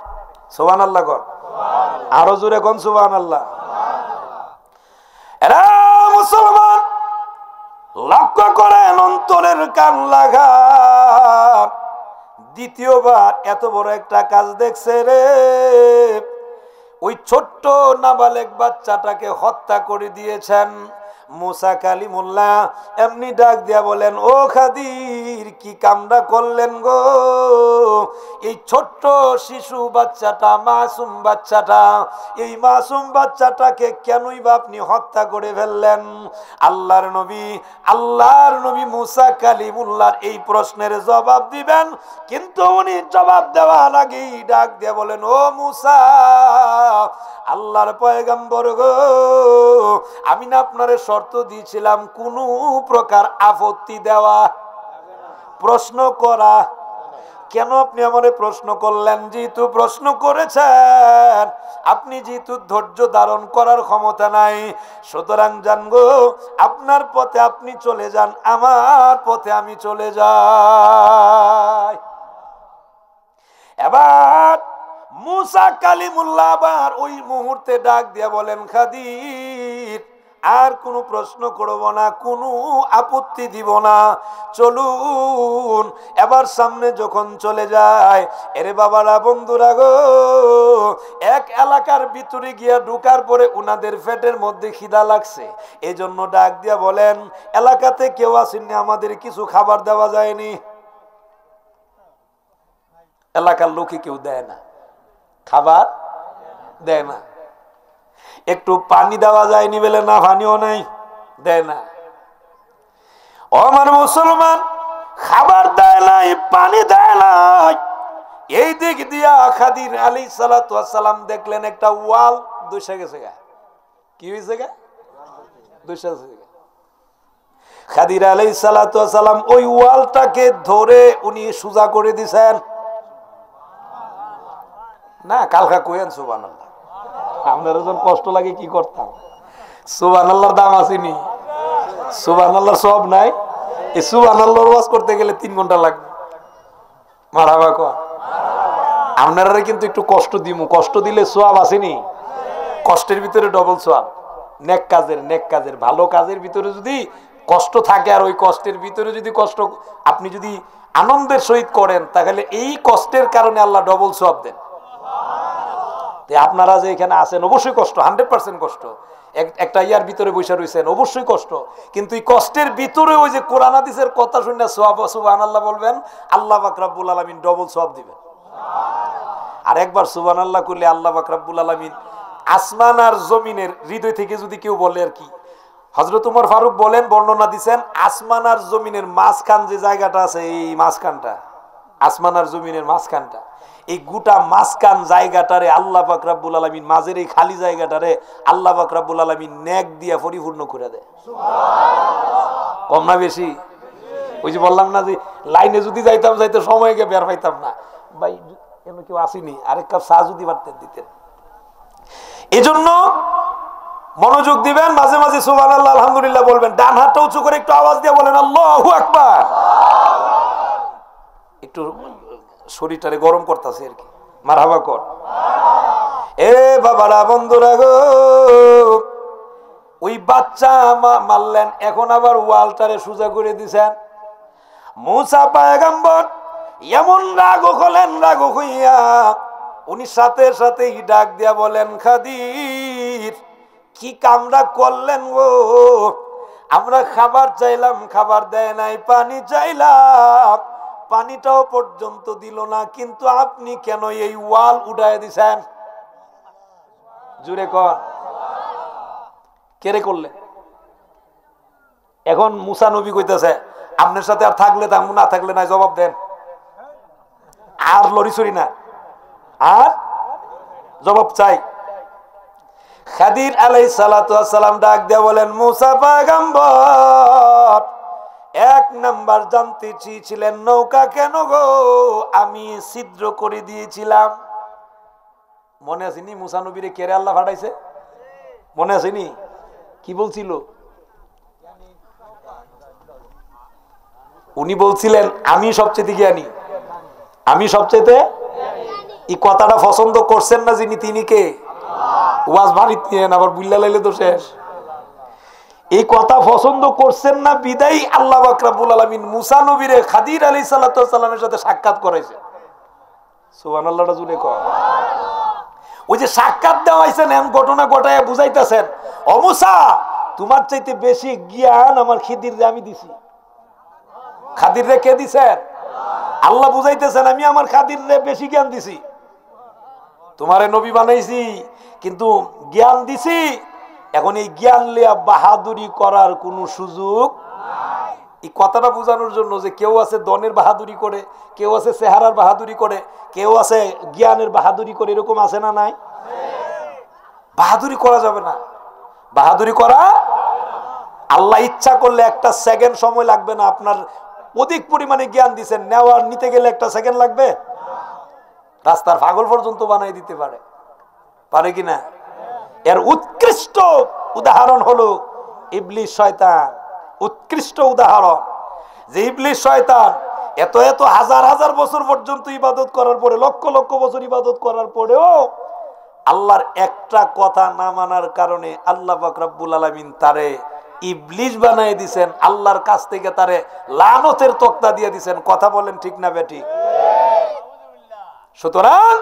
সুবহানাল্লাহ কর, আরো জোরে কোন সুবহানাল্লাহ। এরা মুসলমান, লক্ষ্য করেন, অন্তরের কান লাগা, দ্বিতীয়বার এত বড় একটা কাজ দেখছে রে, ওই ছোট্ট নাবালেক বাচ্চাটাকে হত্যা করে দিয়েছেন। মুসা কালিমুল্লাহ এমনি ডাক দিয়া বলেন, ও খাদির, কি কামটা করলেন গো? এই ছোট্ট শিশু বাচ্চাটা, মাসুম বাচ্চাটা, এই মাসুম বাচ্চাটাকে কেনই বা আপনি হত্যা করে ফেললেন? আল্লাহর নবী মুসা কালিমুল্লাহর এই প্রশ্নের জবাব দিবেন, কিন্তু উনি জবাব দেওয়ার আগেই ডাক দিয়া বলেন, ও মুসা, আল্লাহর পয়গম্বর গো, আমি না আপনারে শর্ত দিয়েছিলাম কোনো প্রকার আপত্তি দেওয়া, প্রশ্ন করা, কেন আপনি আমারে প্রশ্ন করলেন? যেহেতু প্রশ্ন করেছেন, আপনি যেহেতু ধৈর্য ধারণ করার ক্ষমতা নাই, সুতরাং জানগো, আপনার পথে আপনি চলে যান, আমার পথে আমি চলে যাই। এবার মুসা কালিমুল্লাহ আবার ওই মুহূর্তে ডাক দিয়া বলেন, খাদির, আর কোনো প্রশ্ন করব না, কোনো আপত্তি দিব না, চলুন। এবার সামনে যখন চলে যায়, এরে বাবারা, বন্ধুরা গো, এক এলাকার ভিতরে গিয়া ঢুকার পরে উনাদের পেটের মধ্যে খিদা লাগছে, এই জন্য ডাক দিয়া বলেন, এলাকাতে কেউ আসেননি, আমাদের কিছু খাবার দেওয়া যায়নি। এলাকার লোকে কেউ দেয় না, খাবার দেয় না। একটু পানি দেওয়া যায়নি বলে না, পানিও নাই, দেয় না। ও আমার মুসলমান, খাবার দেয় নাই, পানি দেয় নাই। এই দিক দিয়া খাদির আলাইহিস সালাতু ওয়াস সালাম দেখলেন একটা ওয়াল দইসা গেছে গা। কি হয়েছে গা? দইসা গেছে গা। খাদির আলাইহিস সালাতু ওয়াস সালাম ওই ওয়ালটাকে ধরে উনি সোজা করে দিছেন। না, কালকা কইেন সুবহানাল্লাহ, আপনার যখন কষ্ট লাগে কি করতাম? সুবহানাল্লাহর দাম আসেনি, সুবহানাল্লাহর সব নাই। এই সুবহানাল্লাহর ওয়াজ করতে গেলে 3 ঘন্টা লাগবে। মারহাবা কও। আপনারা কিন্তু একটু কষ্ট দিমু, কষ্ট দিলে সওয়াব আসেনি, কষ্টের ভিতরে ডবল সওয়াব। নেক কাজের ভালো কাজের ভিতরে যদি কষ্ট থাকে, আর ওই কষ্টের ভিতরে যদি কষ্ট আপনি যদি আনন্দের সহিত করেন, তাহলে এই কষ্টের কারণে আল্লাহ ডবল সওয়াব দেন। আপনারা যে এখানে আছেন, অবশ্যই কষ্ট, 100% কষ্ট, একটা ইয়ার ভিতরে বসে রয়েছেন, অবশ্যই কষ্ট, কিন্তু এই কষ্টের ভিতরে ওই যে কোরআন হাদিসের কথা শুনে সুবহানাল্লাহ বলবেন, আল্লাহ পাক রব্বুল আলামিন ডবল সওয়াব দিবেন। আর একবার সুবহানাল্লাহ করলে আল্লাহ পাক রব্বুল আলামিন আসমান আর জমিনের হৃদয় থেকে যদি কেউ বলে আর কি, হযরত উমর ফারুক বলেন, বর্ণনা দিচ্ছেন, আসমান আর জমিনের মাঝখান যে জায়গাটা আছে, এই মাঝখানটা, আসমান আর জমিনের মাঝখানটা, এই গোটা মাঝখান জায়গাটারে আল্লাহ পাক রব্বুল আলামিন, মাঝের এই খালি জায়গাটারে আল্লাহ পাক রব্বুল আলামিন নেক দিয়া পরিপূর্ণ করে দেয়। কম না বেশি? ওই যে বললাম না যে লাইনে যদি যাইতাম যাইতে সময়কে বের পাইতাম না। ভাই কেন কেউ আসেনি, আরেক কাপ চা যদি পারতেন দিতেন। এজন্য মনোযোগ দিবেন, মাঝে মাঝে সুবহানাল্লাহ আলহামদুলিল্লাহ বলবেন, ডান হাতটা উঁচু করে একটু আওয়াজ দিয়ে বলেন আল্লাহু আকবার। একটু শরীরটারে গরম করতেছে আর কি, মারহাবা কর। এ বাবারা, বন্ধুরা গো, ওই বাচ্চা মারলেন, এখন আবার ওয়ালটারে সোজা করে দিছেন। মুসা পয়গম্বর এমন রাগ হলেন, রাগ হইয়া উনি সাথে সাথেই ডাক দিয়া বলেন, খাদির কি কামরা করলেন গো, আমরা খাবার চাইলাম খাবার দেয় নাই, পানি চাইলাম পানিটাও পর্যন্ত দিল না, কিন্তু আপনি কেন এই ওয়াল উঠায় দিছেন? জুড়ে কর, কেরে করলেন? এখন মুসা নবী কইতেছে, আপনার সাথে আর থাকলে থাকবো, না থাকলে নাই, জবাব দেন। আর লড়িছড়ি না, আর জবাব চাই। খাদির আলাইহিস সালাতু ওয়াস সালাম ডাক দিয়ে বলেন, মুসা পয়গম্বর, এক নাম্বার জানতে চেয়েছিলেন নৌকা কেন গো, আমি ছিদ্র করে দিয়েছিলাম। মনে আসেনি মুসা নবীরে কেরে আল্লাহ পাঠাইছে? মনে আসেনি? কি বলছিল? উনি বলছিলেন আমি সবচেয়ে জ্ঞানী, আমি সবচেয়ে। এই কথাটা পছন্দ করছেন না যিনি, তিনি কে? ওয়াজ ভারী আবার বুল্লা লাইলে তো শেষ। এই কথা পছন্দ করছেন না বিদায়ী আল্লাহ পাক রব্বুল আলামিন মুসা নবীরে খাদির আলাইহিস সালাতু ওয়াস সালামের সাথে সাক্ষাৎ করাইছে। সুবহানাল্লাহটা জুড়ে কর। ওই যে সাক্ষাৎ দেওয়া হয়েছে, এমন ঘটনা ঘটায় বুঝাইতেছেন, ও মুসা, তোমার চাইতে বেশি জ্ঞান আমার খিদির রে আমি দিছি। খাদির রে কে দিছেন? আল্লাহ বুঝাইতেছেন, আমি আমার খাদির রে বেশি জ্ঞান দিছি, তোমারে নবী বানাইছি, কিন্তু জ্ঞান দিছি। এখন এই জ্ঞান লিয়া বাহাদুরি করার কোন সুযোগ নাই। এই কথাটা বোঝানোর জন্য যে কেউ আছে দনের বাহাদুরি করে, কেউ আছে চেহারার বাহাদুরি করে, কেউ আছে জ্ঞানের বাহাদুরি করে, এরকম আছে না নাই? বাহাদুরি করা যাবে না, বাহাদুরি করা। আল্লাহ ইচ্ছা করলে একটা সেকেন্ড সময় লাগবে না, আপনার অধিক পরিমাণে জ্ঞান দিচ্ছেন, নেওয়ার নিতে গেলে একটা সেকেন্ড লাগবে? রাস্তার পাগল পর্যন্ত বানাই দিতে পারে, পারে কিনা? এর উৎকৃষ্ট উদাহরণ হলো ইবলিস শয়তান। উৎকৃষ্ট উদাহরণ যে ইবলিস শয়তান এত এত হাজার হাজার বছর পর্যন্ত ইবাদত করার পরে, লক্ষ লক্ষ বছর ইবাদত করার পরেও আল্লাহর একটা কথা না মানার কারণে আল্লাহ পাক রব্বুল আলামিন তারে ইবলিস বানাই দিছেন, আল্লাহর কাছ থেকে তারে লানতের তক্তা দিয়ে দিছেন। কথা বলেন ঠিক না বেঠিক? সুতরাং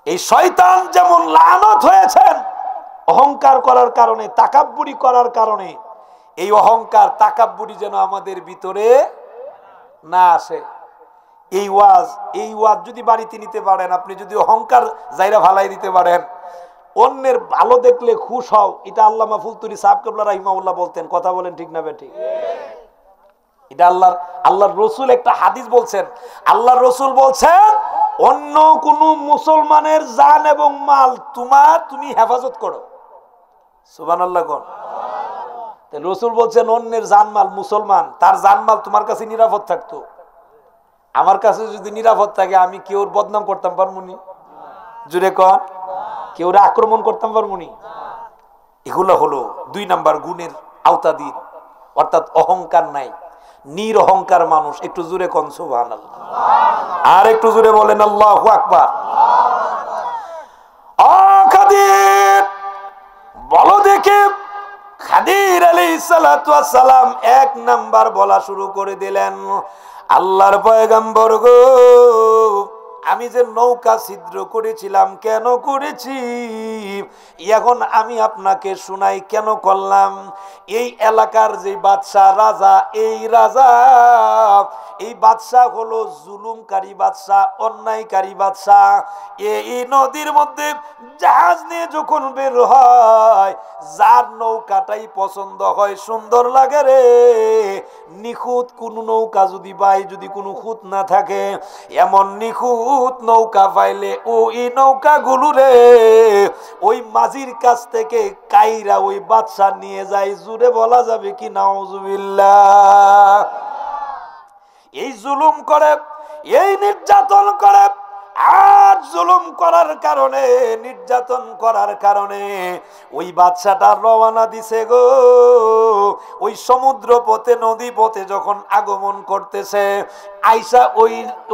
এই শয়তান যেমন লানত হয়েছেন অহংকার করার কারণে, তাকাব্বুরি করার কারণে, এই অহংকার তাকাব্বুরি যেন আমাদের ভিতরে না আসে। এই ওয়াজ যদি বাড়িতে নিতে পারেন, আপনি যদি অহংকার জায়গা ভালাই দিতে পারেন, অন্যের ভালো দেখলে খুশ হও, এটা আল্লামা ফুলতুরি সাহেব কেবলা রাহিমাহুল্লাহ বলতেন। কথা বলেন ঠিক না বেঠিক? এটা আল্লাহর রসুল একটা হাদিস বলছেন। আল্লাহর রসুল বলছেন, অন্য কোন মুসলমানের জান এবং মাল তুমি হেফাজত করো। সুবহানাল্লাহ কোন? রসুল বলছেন অন্যের জানমাল, মুসলমান তার জানমাল তোমার কাছে নিরাপদ থাকতো, আমার কাছে যদি নিরাপদ থাকে আমি কেউর বদনাম করতাম পারমুনি? জুড়ে কন, কেউরে আক্রমণ করতাম পারমুনি? এগুলো হলো 2 নাম্বার গুণের আওতাধীন, অর্থাৎ অহংকার নাই, নিরহংকার মানুষ। একটু জোরে কন সুবহানাল্লাহ, আর একটু জোরে বলেন আল্লাহু আকবার। খাদির বলো দেখে, খাদির আলাইহিস সালাতু ওয়াস সালাম 1 নাম্বার বলা শুরু করে দিলেন, আল্লাহর পয়গম্বর গো, আমি যে নৌকা ছিদ্র করেছিলাম কেন করেছি, এখন আমি আপনাকে শুনাই কেন করলাম। এই এলাকার যে বাদশাহ রাজা, এই রাজা, এই বাদশাহ হলো জুলুমকারী বাদশাহ, অন্যায়কারী বাদশাহ। এই নদীর মধ্যে জাহাজ নিয়ে যখন বের হয়, যার নৌকাটাই পছন্দ হয়, সুন্দর লাগে রে, নিখুঁত কোন নৌকা যদি পাই, যদি কোনো খুঁত না থাকে, এমন নিখুঁত নৌকা পাইলে ওই নৌকা গুলো রে ওই মাঝির কাছ থেকে কাইরা ওই বাদশা নিয়ে যায়। জুড়ে বলা যাবে কি নাউজুবিল্লাহ। এই জুলুম করে, এই নির্যাতন করে, আর জুলুম করার কারণে, নির্যাতন করার কারণে ওই বাদশাটা রওনা দিছে গো। ওই সমুদ্র পথে, নদী পথে যখন আগমন করতেছে, আইসা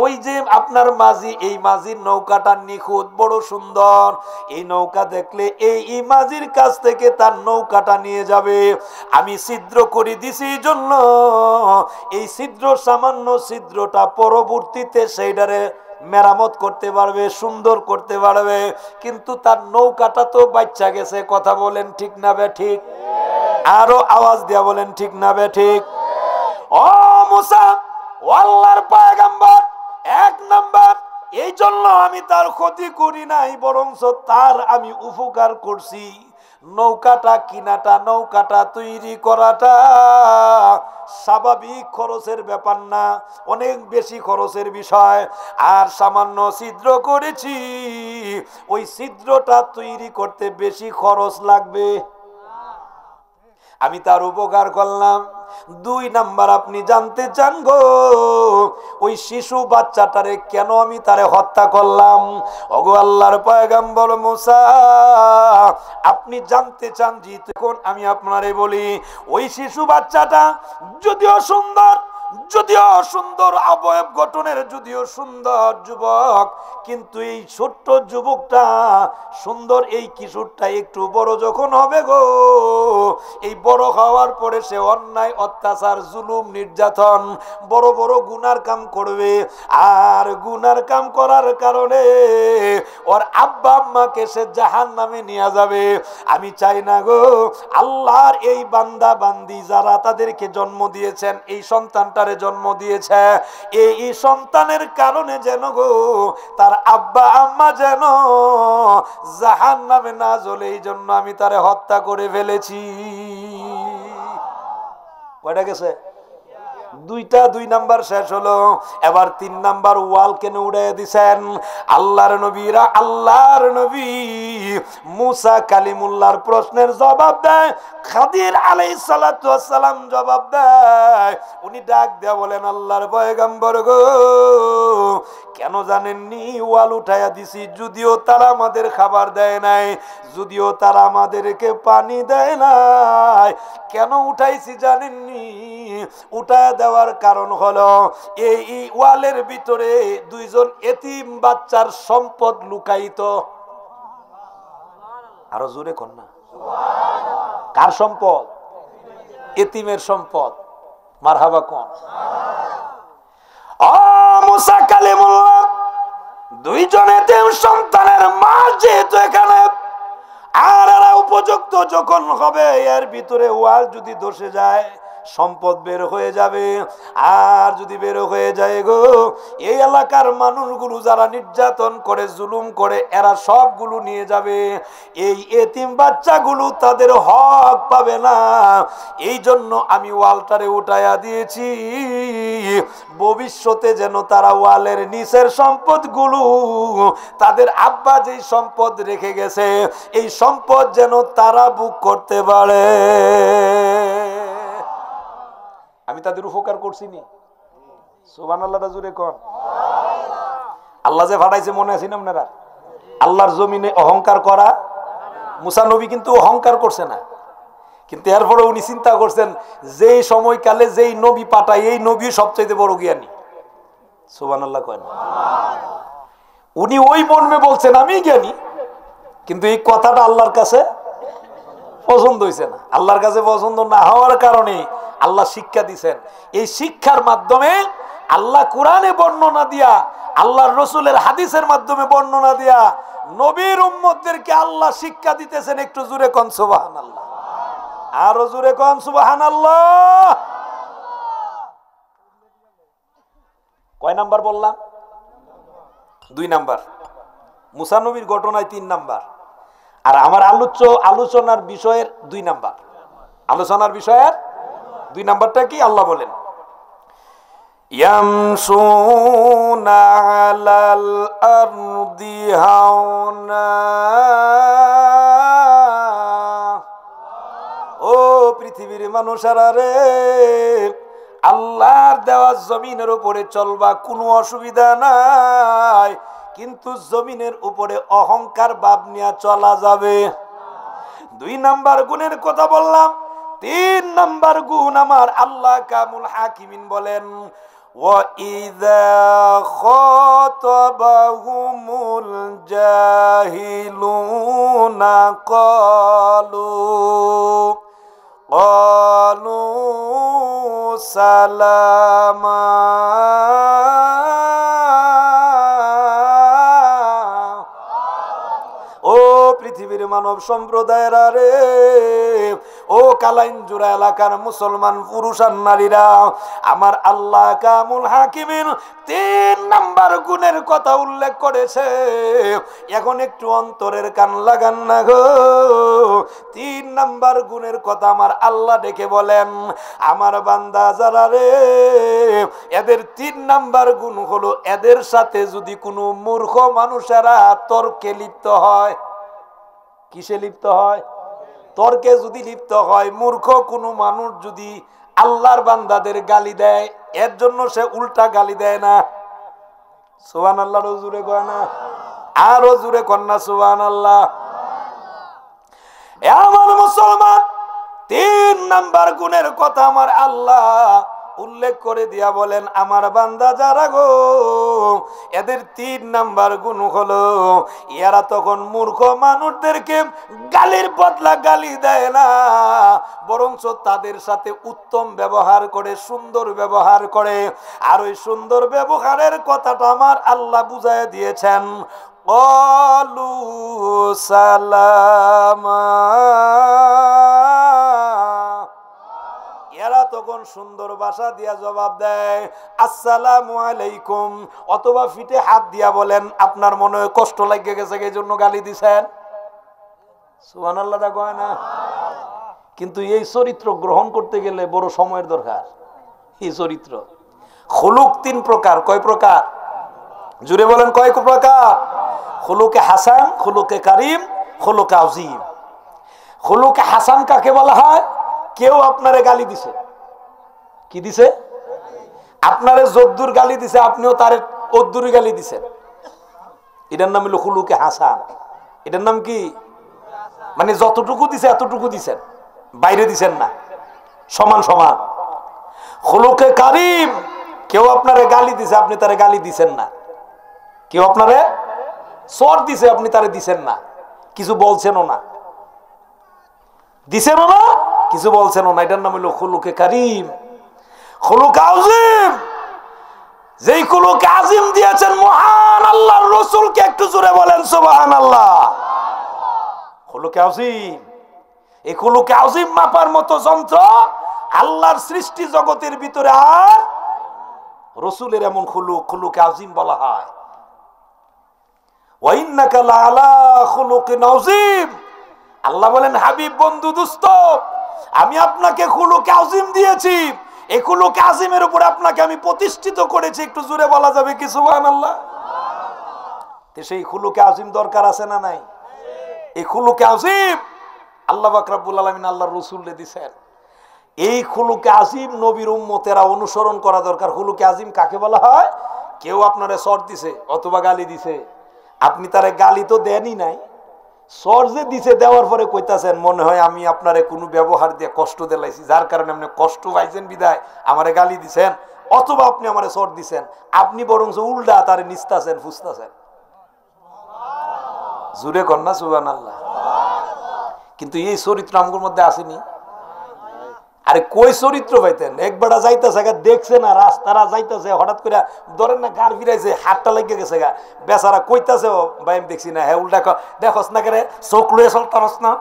ওই যে আপনার মাঝি, এই মাঝির নৌকাটা নিখুঁত, বড় সুন্দর। এই নৌকা দেখলে এই মাঝির কাছ থেকে তার নৌকাটা নিয়ে যাবে। আমি ছিদ্র করে দিছি জন্য এই ছিদ্র, সামান্য ছিদ্রটা পরবর্তীতে সেইটারে মেরামত করতে পারবে, সুন্দর করতে পারবে, কিন্তু তার নৌকাটা তো বাচ্চা গেছে। কথা বলেন ঠিক না বে ঠিক? আরো আওয়াজ দিয়া বলেন ঠিক না বে ঠিক? ও মুসা, আল্লাহর পয়গম্বর, এক নাম্বার, এই জন্য আমি তার ক্ষতি করি নাই, বরঞ্চ তার আমি উপকার করছি। নৌকাটা কিনাটা, নৌকাটা তৈরি করাটা স্বাভাবিক খরচের ব্যাপার না, অনেক বেশি খরচের বিষয়। আর সামান্য ছিদ্র করেছি, ওই ছিদ্রটা তৈরি করতে বেশি খরচ লাগবে, আমি তার উপকার করলাম। দুই নাম্বার, আপনি জানতে চান গো ওই শিশু বাচ্চাটারে কেন আমি তারে হত্যা করলাম? ওগো আল্লাহর পয়গম্বর মুসা, আপনি জানতে চান জি, তখন আমি আপনারে বলি, ওই শিশু বাচ্চাটা যদিও সুন্দর, যদিও সুন্দর অবয়ব গঠনের, যদিও সুন্দর যুবক, কিন্তু এই ছোট্ট যুবকটা সুন্দর, এই কিশোরটা একটু বড় যখন হবে গো, এই বড় হওয়ার পরে সে অন্যায়, অত্যাচার, জুলুম, নির্যাতন, বড় বড় গুনার কাম করবে। আর গুনার কাম করার কারণে ওর আব্বা আম্মাকে সে জাহান্নামে নিয়ে যাবে। আমি চাই না গো আল্লাহর এই বান্দা বান্দি যারা তাদেরকে জন্ম দিয়েছেন, এই সন্তানটারে জন্ম দিয়েছে, এই সন্তানের কারণে যেন গো তার আব্বা আম্মা যেন জাহান্নামে না জ্বলে, এই জন্য আমি তারে হত্যা করে ফেলেছি। কয়টা গেছে? দুইটা, দুই নাম্বার শেষ হলো। এবার তিন নাম্বার ওয়াল কেন উড়াই দিছেন? আল্লাহর নবীরা, আল্লাহর নবী মুসা কালিমুল্লাহর প্রশ্নের জবাব দেয়, খাদির আলাইহিস সালাতু ওয়াস সালাম জবাব দেয়। উনি ডাক দেয়া বলেন, আল্লাহর পয়গম্বর গো, কেন জানেননি ওয়াল উঠাইয়া দিছি? যদিও তারা আমাদের খাবার দেয় নাই, যদিও তারা আমাদেরকে পানি দেয় নাই, কেন উঠাইছি জানেননি? উঠায় দেওয়ার কারণ হলো এই ওয়ালের ভিতরে দুইজন এতিম বাচ্চার সম্পদ লুকায়িত। আরো জোরে কর না। কার সম্পদ? এতিমের সম্পদ। মারহাবা কোন? ও মুসা কালিমুল্লাহ, দুইজন এতিম সন্তানের মা যেহেতু এখানে, আর এরা উপযুক্ত যখন হবে, এর ভিতরে ওয়াল যদি ধসে যায়, সম্পদ বের হয়ে যাবে। আর যদি বের হয়ে যায় গো, এই এলাকার মানুষগুলো যারা নির্যাতন করে, জুলুম করে, এরা সবগুলো নিয়ে যাবে। এই এতিম বাচ্চাগুলো তাদের হক পাবে না। এই জন্য আমি ওয়ালটারে উঠাইয়া দিয়েছি, ভবিষ্যতে যেন তারা ওয়ালের নিচের সম্পদগুলো, তাদের আব্বা যেই সম্পদ রেখে গেছে, এই সম্পদ যেন তারা বুক করতে পারে। আমি তাদের উপকার করছি নি? সুবহানাল্লাহ জুড়ে কোন? আল্লাহ যে ফাটাইছে মনে আছেন আপনারা? আল্লাহর জমিনে অহংকার করা, মুসা নবী কিন্তু অহংকার করছে না, কিন্তু এরপরে উনি চিন্তা করছেন যেই সময়কালে যেই নবী পাঠায়, এই নবী সবচেয়ে বড় জ্ঞানী। সুবহানাল্লাহ কয় না? উনি ওই মর্মে বলছেন আমি জ্ঞানী, কিন্তু এই কথাটা আল্লাহর কাছে পছন্দ হয়েছে না। আল্লাহর কাছে পছন্দ না হওয়ার কারণে আল্লাহ শিক্ষা দিয়েছেন। এই শিক্ষার মাধ্যমে আল্লাহ কোরআনে বর্ণনা দিয়া, আল্লাহর রসুলের হাদিসের মাধ্যমে বর্ণনা দিয়া নবীর উম্মতদেরকে আল্লাহ শিক্ষা দিতেছেন। একটু জোরে কোন সুবহানাল্লাহ, আরো জোরে কোন সুবহানাল্লাহ। কয় নাম্বার বললাম? 2 নাম্বার। মুসা নবীর ঘটনায় 3 নাম্বার। আর আমার আলোচনার বিষয়ের 2 নাম্বার। আলোচনার বিষয়ের 2 নাম্বারটা কি? আল্লাহ বলেন ইয়ামশুনা আলাল আরদি হাওনা। ও পৃথিবীর মানুষেরা রে, আল্লাহর দেওয়া জমিনের উপরে চলবা, কোনো অসুবিধা নাই, কিন্তু জমিনের উপরে অহংকার ভাব নিয়ে চলা যাবে। 2 নাম্বার গুণের কথা বললাম। 3 নাম্বার গুণ আমার আল্লাহ কামুল হাকিমিন বলেন ওয়াইযা খাতাবাহুমুল জাহিলুনা ক্বালু সালামা। ও পৃথিবীর মানব সম্প্রদায়েরা রে, ও কালাইনজুরা এলাকার মুসলমান পুরুষ আর নারীরা, আমার আল্লাহ কামুল হাকিমিন 3 নাম্বার গুণের কথা উল্লেখ করেছে। এখন একটু অন্তরের কান লাগান না গো। 3 নাম্বার গুণের কথা আমার আল্লাহ ডেকে বলেন, আমার বান্দা যারা রে, এদের 3 নাম্বার গুণ হলো, এদের সাথে যদি কোনো মূর্খ মানুষেরা তর্কে লিপ্ত হয়। কিসে লিপ্ত হয়? তর্কে যদি লিপ্ত হয়। মূর্খ কোনো মানুষ যদি আল্লাহর বান্দাদের গালি দেয়, এর জন্য সে উল্টা গালি দেয় না। সুবহানাল্লাহ, জোরে কয় না? আরো জোরে কর না সুবহানাল্লাহ। আমার মুসলমান 3 নাম্বার গুণের কথা আমার আল্লাহ উল্লেখ করে দিয়া বলেন, আমার বান্দা যারা গো, এদের 3 নাম্বার গুণ হলো, এরা তখন মূর্খ মানুষদেরকে গালির বদলা গালি দেয় না, বরঞ্চ তাদের সাথে উত্তম ব্যবহার করে, সুন্দর ব্যবহার করে। আর ওই সুন্দর ব্যবহারের কথাটা আমার আল্লাহ বুঝায় দিয়েছেন, ক্বালু সালামা। এরা তখন সুন্দর ভাষা দিয়া জবাব দেয় আসসালামু আলাইকুম, অথবা ফিটে হাত দিয়া বলেন আপনার মনে কষ্ট লাগে গেছে এই জন্য গালি দিছেন। সুবহানাল্লাহ কয় না? কিন্তু এই চরিত্র গ্রহণ করতে গেলে বড় সময়ের দরকার। এই চরিত্র খুলুক 3 প্রকার। কয় প্রকার? জুড়ে বলেন কয় প্রকার? খুলুকে হাসান, খুলুকে কারিম, খুলুকে আযীম। খুলুকে হাসান কাকে বলা হয়? কেউ আপনারে গালি দিছে, কি দিছে? আপনারে যদ্দুর গালি দিছে, আপনিও তার অদ্দুর গালি দিছেন। এটার নাম হলো খুলুকে হাসান। এটার নাম কি? মানে যতটুকু দিছে এতটুকু দিছেন, বাইরে দিছেন না, সমান সমান। খুলুকে কারিম, কেউ আপনারে গালি দিছে, আপনি তারে গালি দিছেন না। কেউ আপনারে চর দিছে, আপনি তারে দিছেন না, কিছু বলছেনও না, দিছেনও না, কিছু বলছেনও না। এটার নাম হলো খুলুকে কারিম। খুলুকে আযীম, যেই খুলুকে আযীম দিয়েছেন মহান আল্লাহর রাসূলকে, একটু জোরে বলেন সুবহানাল্লাহ। খুলুকে আযীম, এই খুলুকে আযীম মাপার মতো যন্ত্র আল্লাহর সৃষ্টি জগতের ভিতরে আর রাসূলের এমন খুলুকে আযীম বলা হয়। ওয়া ইন্নাকা লাআলা খুলুকিন আযীম। আল্লাহ বলেন, হাবিব, বন্ধু, দোস্ত, আমি আপনাকে খুলুকে আযীম দিয়েছি, এই খুলুকে আযীমের উপরে আপনাকে আমি প্রতিষ্ঠিত করেছি। একটু জোরে বলা যাবে কি সুবহানাল্লাহ? তো সেই খুলুকে আযীম দরকার আছে না নাই? এই খুলুকে আযীম আল্লাহ পাক রব্বুল আলামিন আল্লাহর রাসূলকে দিবেন। এই খুলুকে আযীম নবীর উম্মতেরা অনুসরণ করা দরকার। খুলুকে আযীম কাকে বলা হয়? কেউ আপনারে চর দিছে অথবা গালি দিছে, আপনি তারে গালি তো দেনই নাই, চর যে দিছে, দেওয়ার পরে কইতাছেন মনে হয় আমি আপনারে কোনো ব্যবহার দিয়ে কষ্ট দিলাইছি, যার কারণে আপনি কষ্ট পাইছেন বিদায় আমারে গালি দিছেন, অথবা আপনি আমারে চর দিছেন। আপনি বরঞ্চ উল্টা তারে নিস্তাছেন, ফুসতাছেন। জুড়ে কর না সুবহানাল্লাহ। কিন্তু এই চরিত্র আমগুলোর মধ্যে আসেনি, আরে কই চরিত্র পাইতেন? একবার যাইতেছে গা, দেখছে না রাস্তারা যাইতেছে, হঠাৎ করে ধরেন না গাড় ফিরাইছে, হাতটা লেগে গেছে গা, বেচারা কইতাছে ও ভাই আমি দেখছি না। হ্যাঁ উল্টা দেখোস না কেরে, চোখ লুয়ে চলতারস না,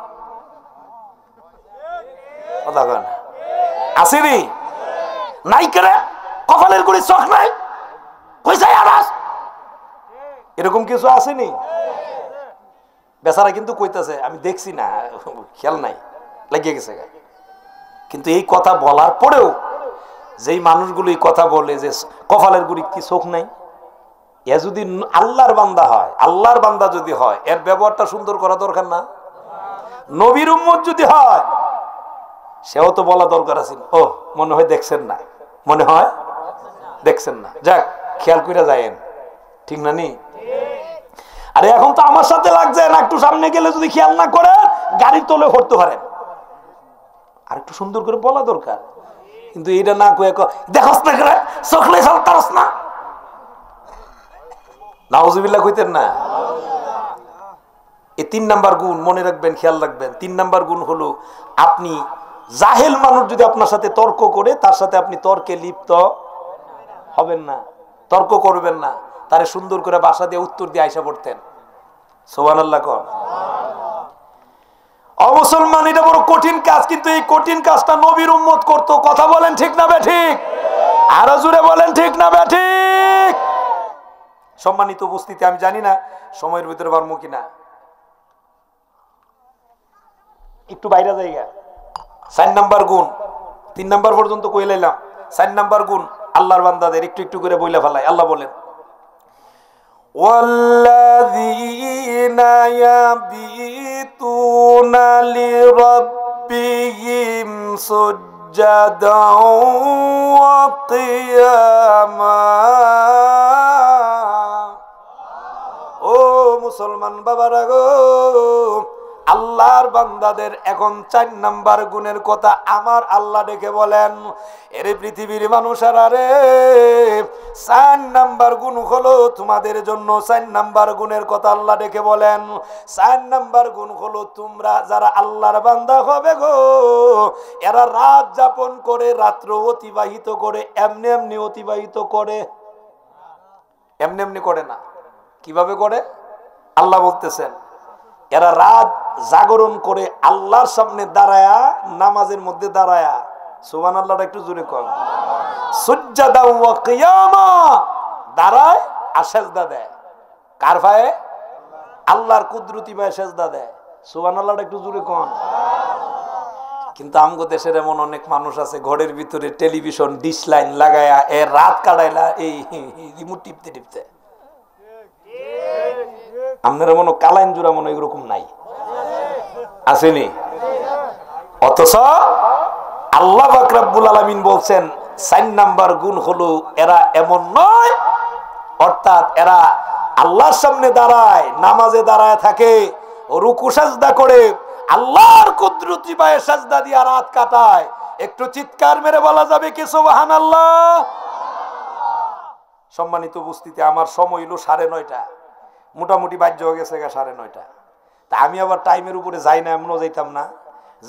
কথা কয় না? আসেনি নাই কেরে, কপালের গুড়ি চোখ নাই, কইছে আরাস, এরকম কিছু আসেনি? বেচারা কিন্তু কইতাছে আমি দেখছি না, খেয়াল নাই, লেগে গেছে গা। কিন্তু এই কথা বলার পরেও যেই মানুষগুলো এই কথা বলে যে কপালের গুড়ি কি চোখ নাই, এ যদি আল্লাহর বান্দা হয়, আল্লাহর বান্দা যদি হয়, এর ব্যবহারটা সুন্দর করা দরকার না? নবীর উম্মত যদি হয়, সেও তো বলা দরকার আছে, ও মনে হয় দেখছেন না, মনে হয় দেখছেন না, যাক খেয়াল করে যায়েন, ঠিক না নি? আরে এখন তো আমার সাথে লাগছে না, একটু সামনে গেলে যদি খেয়াল না করে গাড়ির তলে পড়তে পারেন, আর একটু সুন্দর করে বলা দরকার। কিন্তু এটা না কয়ে দেখস না করে চোখলে চলতারস না, নাউজুবিল্লাহ কইতেন না? এই 3 নাম্বার গুণ মনে রাখবেন, খেয়াল রাখবেন। 3 নাম্বার গুণ হলো, আপনি জাহেল মানুষ যদি আপনার সাথে তর্ক করে, তার সাথে আপনি তর্কে লিপ্ত হবেন না, তর্ক করবেন না, তারে সুন্দর করে বাসা দিয়ে উত্তর দিয়ে আইসা পড়তেন। সুবহানাল্লাহ কোন? অমুসলমান, এটা বড় কঠিন কাজ, কিন্তু এই কঠিন কাজটা নবীর উম্মত করতো। কথা বলেন ঠিক না বেঠিক? আরো জোরে বলেন ঠিক না বেঠিক? সম্মানিত উপস্থিতি, আমি জানি না সময়ের ভিতরে পারবো কিনা, একটু বাইরে জায়গা। 4 নাম্বার গুণ, 3 নাম্বার পর্যন্ত কই লাইলাম, 4 নাম্বার গুণ আল্লাহর বান্দাদের একটু একটু করে বইলা ফেলাই। আল্লাহ বলেন, ওয়াল্লাযীনা ইয়াবিতুনা লিরাব্বিহিম সুজদান ওয়া কিয়ামা। ও মুসলমান বাবারা গো, আল্লাহর বান্দাদের এখন 4 নাম্বার গুণের কথা আমার আল্লাহ ডেকে বলেন, এরে পৃথিবীর মানুষেরা রে, 4 নাম্বার গুণ হলো তোমাদের জন্য। 4 নাম্বার গুণের কথা আল্লাহ ডেকে বলেন। 4 নাম্বার গুণ হলো, তোমরা যারা আল্লাহর বান্দা হবে গো, এরা রাত যাপন করে, রাত্র অতিবাহিত করে, এমনি এমনি অতিবাহিত করে, এমনি এমনি করে না। কিভাবে করে? আল্লাহ বলতেছেন, এরা রাত জাগরণ করে আল্লাহর সামনে দাঁড়ায়া, নামাজের মধ্যে দাঁড়ায়া, সুবহানাল্লাহটা একটু জোরে কর, সুজদা ওয়া কিয়ামা, দাঁড়ায় আর সেজদা দেয়। কার পায়ে? আল্লাহর কুদরতি পায়ে সেজদা দেয়। সুবহানাল্লাহটা একটু জোরে কর। কিন্তু আমগো দেশের এমন অনেক মানুষ আছে, ঘরের ভিতরে টেলিভিশন ডিশ লাইন লাগায়া এ রাত কাটাইলা এই রিমোট টিপতে টিপতে। আপনারা মনে কালাইন জোড়া মনে এরকম নাই, আসেনি? অথচ আল্লাহ পাক রব্বুল আলামিন বলছেন 4 নাম্বার গুণ হলো, এরা এমন নয়, অর্থাৎ এরা আল্লাহর সামনে দাঁড়ায়, নামাজে দাঁড়ায় থাকে, রুকু সাজদা করে, আল্লাহর কুদরতি পায়ে সাজদা দিয়ে রাত কাটায়। একটু চিৎকার মেরে বলা যাবে কি সুবহানাল্লাহ? সম্মানিত উপস্থিতি, আমার সময় হলো 9:30, মোটামুটি বাজ্য হয়ে গেছে 9:30। তা আমি আবার টাইমের উপরে যাই না, এমনও যাইতাম না।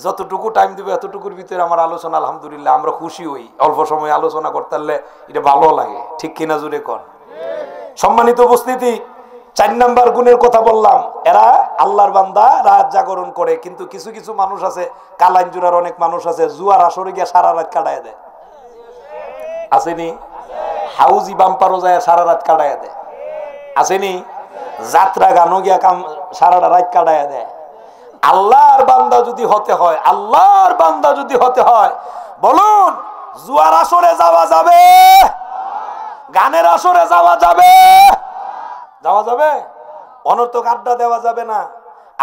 যতটুকু টাইম দিব এতটুকুর ভিতরে আমার আলোচনা, আলহামদুলিল্লাহ আমরা খুশি হই। অল্প সময় আলোচনা করতে পারলে এটা ভালো লাগে, ঠিক কিনা জুড়ে কর। সম্মানিত উপস্থিতি, 4 নাম্বার গুণের কথা বললাম, এরা আল্লাহর বান্দা, রাত জাগরণ করে। কিন্তু কিছু কিছু মানুষ আছে, কালাইন জুড়ার অনেক মানুষ আছে, জুয়ার আসরে গিয়ে সারা রাত কাটায় দেয়, আসেনি? হাউজি বাম্পারও যায় সারা রাত কাটায় দেয়, আসেনি? যাত্রা গানও গিয়া সারা রাত কাটায় দেয়। আল্লাহর বান্দা যদি হতে হয়, আল্লাহর বান্দা যদি হতে হয়, বলুন জুয়ার আসরে যাওয়া যাবে? গানের আসরে যাওয়া যাবে? যাওয়া যাবে? অনর্থক আড্ডা দেওয়া যাবে না।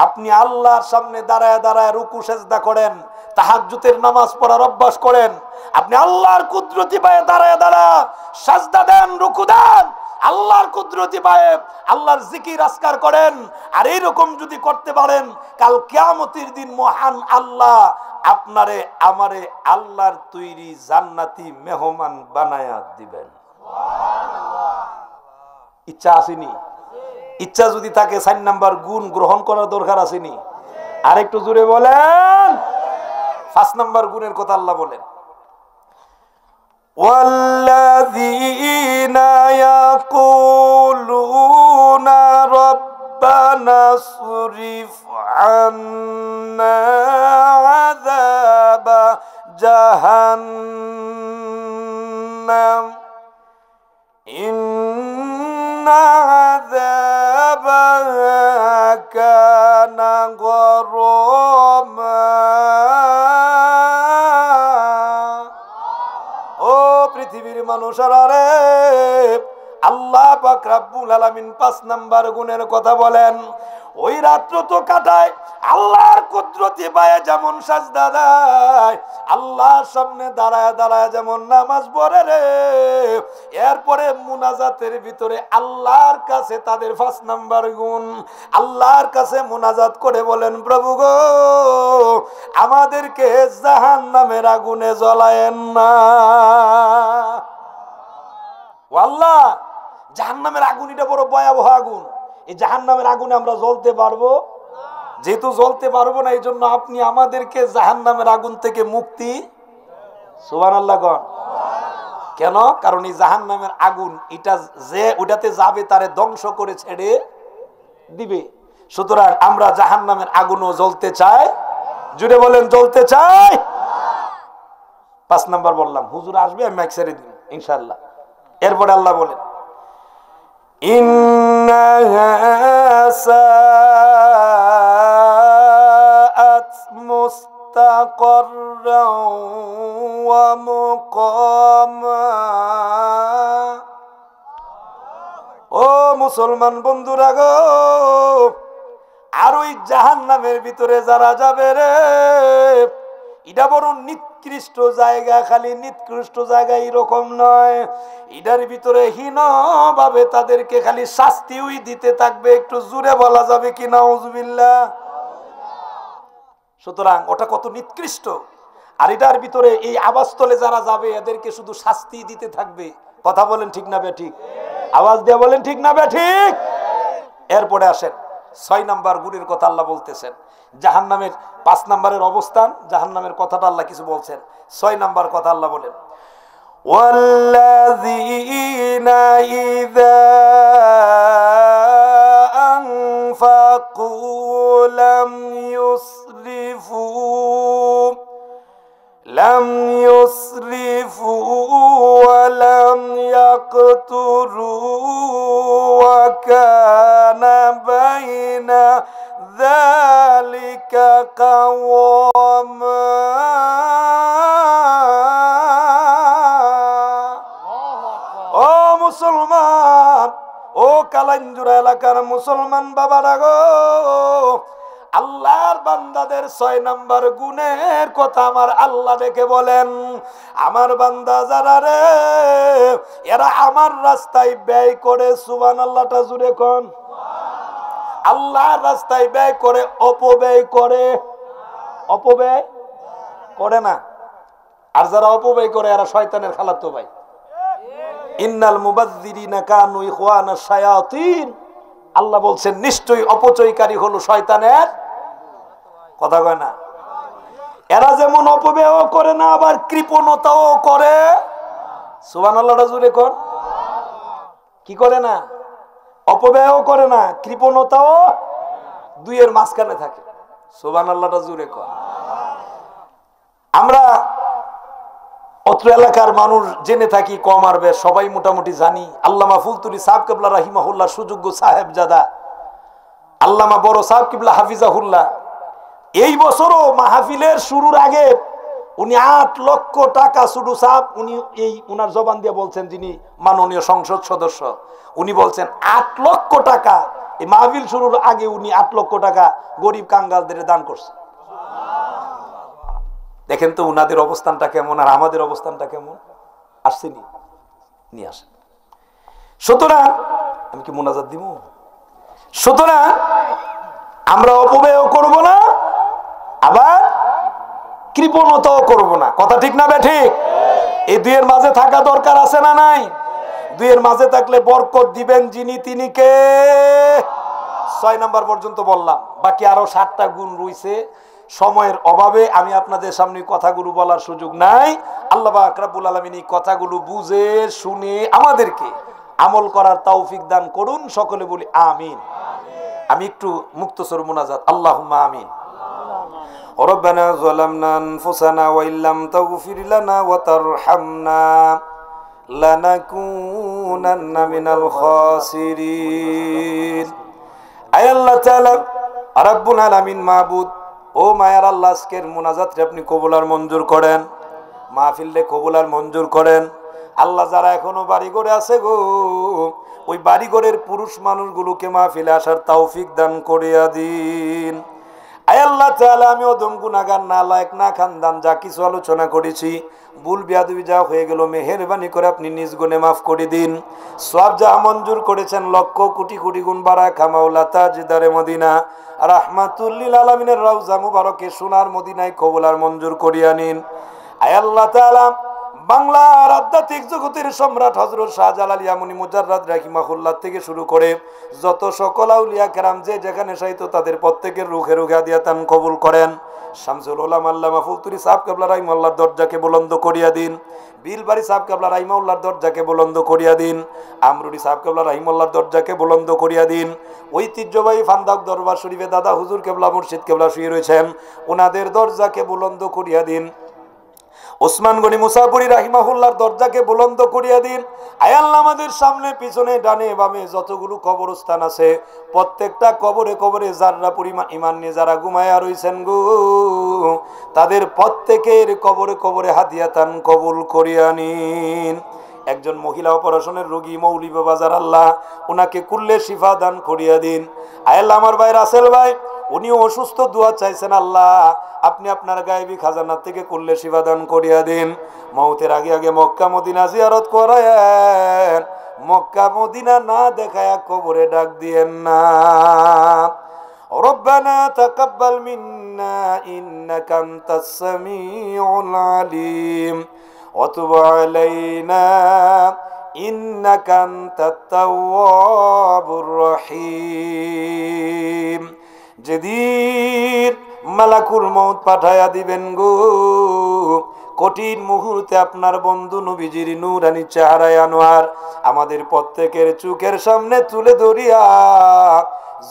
আপনি আল্লাহর সামনে দাঁড়ায় দাঁড়ায় রুকু সেজদা করেন, তাহাজ্জুদের নামাজ পড়ার অভ্যাস করেন। আপনি আল্লাহর কুদরতি পায়ে দাঁড়ায় দাঁড়ায় সাজদা দেন, রুকু দেন, আল্লাহর কুদরতি পায়ে আল্লাহর জিকির আজকার করেন। আর এইরকম যদি করতে পারেন, কাল কিয়ামতের দিন মহান আল্লাহ আপনারে আমারে আল্লাহর তৈরি জান্নাতি মেহমান বানায়া দিবেন। ইচ্ছা আসেনি? ইচ্ছা যদি থাকে 4 নাম্বার গুণ গ্রহণ করার দরকার আসেনি? আরেকটু জোরে বলেন। 5 নম্বর গুণের কথা আল্লাহ বলেন, ওয়াল্লাযীনা ইয়াকুলুনা রাব্বানা সরিফ আন্না আযাবা জাহান্নাম ইন্না আযাবাহা কানা গরামা। ও পৃথিবীর মানুষেরা রে, আল্লাহ পাক রব্বুল আলামিন 5 নাম্বার গুণের কথা বলেন। ওই রাত্র তো কাটায় আল্লাহর কুদরতি পায়ে যেমন সাজদা দেয়, আল্লাহর সামনে দাঁড়ায় দাঁড়ায় যেমন নামাজ পড়ে রে, এরপরে মুনাজাতের ভিতরে আল্লাহর কাছে তাদের 5 নাম্বার গুণ, আল্লাহর কাছে মুনাজাত করে বলেন, প্রভু গো আমাদেরকে জাহান্নামের আগুনে জ্বলায়েন না। ও আল্লাহ, জাহান্নামের আগুন এটা বড় ভয়াবহ আগুন, এই জাহান্নামের আগুনে আমরা জ্বলতে পারবো? যেহেতু জ্বলতে পারবো না, এই জন্য আপনি আমাদেরকে জাহান্নামের আগুন থেকে মুক্তি। সুবহানাল্লাহ কোন। কেন? কারণ এই জাহান্নামের আগুন এটা যে ওটাতে যাবে তারে ধ্বংস করে ছেড়ে দিবে। সুতরাং আমরা জাহান্নামের আগুনও জ্বলতে চাই। জুড়ে বলেন জ্বলতে চাই। 5 নাম্বার বললাম, হুজুর আসবে আমি মাইক ছেড়ে দিব ইনশাআল্লাহ। এরপরে আল্লাহ বলেন, ইন্নাহা সাআত মুস্তাকাররাও ওয়া মুকামা। ও মুসলমান বন্ধুরা গো, আর ওই জাহান্নামের ভিতরে যারা যাবে রে, এটা বড় নিকৃষ্ট জায়গা। খালি নিকৃষ্ট জায়গা এরকম নয়, এটার ভিতরে হীন ভাবে তাদেরকে খালি শাস্তিই দিতে থাকবে। একটু জোরে বলা যাবে কি নাউজুবিল্লাহ? সুতরাং ওটা কত নিকৃষ্ট। আর এটার ভিতরে এই আবাসস্থলে যারা যাবে এদেরকে শুধু শাস্তি দিতে থাকবে। কথা বলেন ঠিক না বেঠিক? আওয়াজ দিয়ে বলেন ঠিক না বেঠিক? এরপরে আসেন 6 নাম্বার গুণের কথা আল্লাহ বলতেছেন। জাহান্নামের 5 নাম্বারের অবস্থান, জাহান্নামের কথাটা আল্লাহ কিছু বলছেন। 6 নাম্বার কথা আল্লাহ বলেন, ওয়াল্লাযীনা ইযা আনফাকু লাম ইউসরিফু ওয়া লাম ইয়াকতুরু ওয়া কানা বাইনা যালিকা কাওয়ামা। ও মুসলমান, ও কালাইনজুরা এলাকার মুসলমান বাবারা গো, আল্লাহর বান্দাদের 6 নাম্বার গুণের কথা আমার আল্লাহ ডেকে বলেন, আমার বান্দা যারা রে, এরা আমার রাস্তায় ব্যয় করে। সুবহানাল্লাহটা জুড়ে কোন। আল্লাহর রাস্তায় ব্যয় করে, অপব্যয় করে। অপব্যয় করে না। আর যারা অপব্যয় করে এরা শয়তানের খালাতো ভাই। ইন্নাল মুবাযযিরিনা কানু ইখওয়ানাশ শায়াতিন। আল্লাহ বলছেন নিশ্চয়ই অপচয়কারী হলো শয়তানের। কথা কয় না? এরা যেমন অপব্যয় করে না, আবার কৃপণতাও করে। সুবহানাল্লাহটা জুড়ে কোন। কি করে না? অপব্যয়ও করে না, কৃপণতাও দুইয়ের মাঝখানে থাকে। সুবহানাল্লাহটা জুড়ে কোন। আমরা অত্র এলাকার মানুষ জেনে থাকি কম আর বেশ, সবাই মোটামুটি জানি। আল্লামা ফুলতুরি সাহেব কিবলা রাহিমাহুল্লাহ সুযোগ্য সাহেবজাদা আল্লামা বড় সাহেব কিবলা হাফিজাহুল্লাহ এই বছরও মাহফিলের শুরুর আগে উনি 8 লক্ষ টাকা শুধু সাহেব, উনি এই উনার জবান দিয়ে বলছেন, যিনি মাননীয় সংসদ সদস্য, উনি বলছেন 8 লক্ষ টাকা এই মাহফিল শুরুর আগে উনি 8 লক্ষ টাকা গরিব কাঙ্গালদের দান করছেন। দেখেন তো উনাদের অবস্থানটা কেমন আর আমাদের অবস্থানটা কেমন। আসছেনি নিয়ে আসেন। সুতরাং আমি কি মুনাজাত দিব? সুতরাং আমরা অপব্যয় করব না, আবার কৃপণতাও করব না। কথা ঠিক না বেঠিক? এই দুইয়ের মাঝে থাকা দরকার আছে না নাই? দুইয়ের মাঝে থাকলে বরকত দিবেন যিনি, তিনি কে? 6 নাম্বার পর্যন্ত বললাম, বাকি আরো 7টা গুণ রয়েছে। সময়ের অভাবে আমি আপনাদের সামনে কথাগুলো বলার সুযোগ নাই। আল্লাহ পাক রব্বুল আলামিন এই কথাগুলো বুঝে শুনে আমাদেরকে আমল করার তৌফিক দান করুন। সকলে বলি আমিন। আমি একটু মুক্তসর মুনাজাত, আল্লাহুম্মা আমিন। রব্বানা যালামনা আনফুসানা ওয়া ইল্লাম তাগফির লানা ওয়া তারহামনা লানাকুনান্না মিনাল খাসিরিন। আয় আল্লাহ তাআলা রাব্বুল আলামিন মাবুদ, ও মায়ার আল্লাহ, আজকের মুনাজাতরে আপনি কবুল আর মঞ্জুর করেন, মাহফিলে কবুল আর মঞ্জুর করেন। আল্লাহ, যারা এখনো বাড়ি ঘরে আছে গো, ওই বাড়ি ঘরের পুরুষ মানুষগুলোকে মাহফিলে আসার তৌফিক দান করিয়া দিন। আয় আল্লাহ তাআলা, আমি অদম গুনাহগার, নালায়েক, না খানদান, যা কিছু আলোচনা করেছি, ভুল বিয়াদবি যা হয়ে গেল, মেহেরবানি করে আপনি নিজ গুণে মাফ করে দিন। সওয়াব যা মঞ্জুর করেছেন লক্ষ কোটি কোটি গুণ বারাকা মাওলা তাজদারে মদিনা রাহমাতুল লিল আলামিনের রওজা মুবারকে সোনার মদিনায় কবুল আর মঞ্জুর করিয়া নিন। আয় আল্লাহ তাআলা, বাংলার আধ্যাত্মিক জগতের সম্রাট হযরত শাহজালাল ইয়ামুনি মুজাররাদ রাহিমাহুল্লাহ থেকে শুরু করে যত সকল আউলিয়া কেরাম যে যেখানে সাহিত্য, তাদের প্রত্যেকের রুখে রুখে হাদিয়াতান কবুল করেন। শামসুল উলামা আল্লামা ফুলতুরি সাহেব কেবলা রাহিমাহুল্লাহর দরজাকে বুলন্দ করিয়া দিন। বিলবাড়ি সাহেব কেবলা রাহিমাহুল্লাহর দরজাকে বুলন্দ করিয়া দিন। আমরুডি সাহেব কেবলা রাহিমাহুল্লাহর দরজাকে বুলন্দ করিয়া দিন। ঐতিহ্যবাহী ফান্দাক দরবার শরীফে দাদা হুজুর কেবলা মুর্শিদ কেবলা শুয়ে রয়েছেন, ওনাদের দরজাকে বুলন্দ করিয়া দিন। ওসমান গনি মুসাফিরি রাহিমাহুল্লাহর দরজাকে বুলন্দ করিয়া দিন। আয় আল্লাহ, আমাদের সামনে পিছনে ডানে বামে যতগুলো কবরস্থান আছে, প্রত্যেকটা কবরে কবরে যারা পরিমাণ ঈমান নিয়ে যারা ঘুমায়া রইছেন গো, তাদের প্রত্যেকের কবরে কবরে হাদিয়াতান কবুল করিয়া নিন। একজন মহিলা অপারেশনের রোগী মৌলী বাজার, আল্লাহ ওনাকে কুল্লে শিফা দান করিয়া দিন। আয় আল্লাহ, আমার ভাই রাসেল ভাই, উনিও অসুস্থ, দোয়া চাইছেন, আল্লাহ আপনি আপনার গায়েবী খাজানা থেকে কুল্লে শিফা দান করিয়া দিন। মওতের আগে আগে মক্কা মদিনা জিয়ারত করায়েন, মক্কা মদিনা না দেখায়া কবরে ডাক দিয়েন না। রব্বানা তাকাব্বাল মিন্না ইন্নাকা আনতাস সামিউল আলিম ওয়া তুব আলাইনা ইন্নাকা আনতাত তাওয়াবুর রহিম। যেদিন মালাকুল মউত পাঠায়া দিবেন গো, কঠিন মুহূর্তে আপনার বন্ধু নবীজির নূরানি চেহারায় আনোয়ার আমাদের প্রত্যেকের চোখের সামনে তুলে ধরিয়া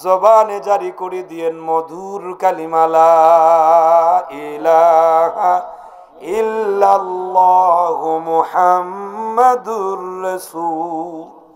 জবানে জারি করে দিয়েন মধুর কালিমা লা ইলাহা ইল্লাল্লাহু মুহাম্মাদুর রাসূল।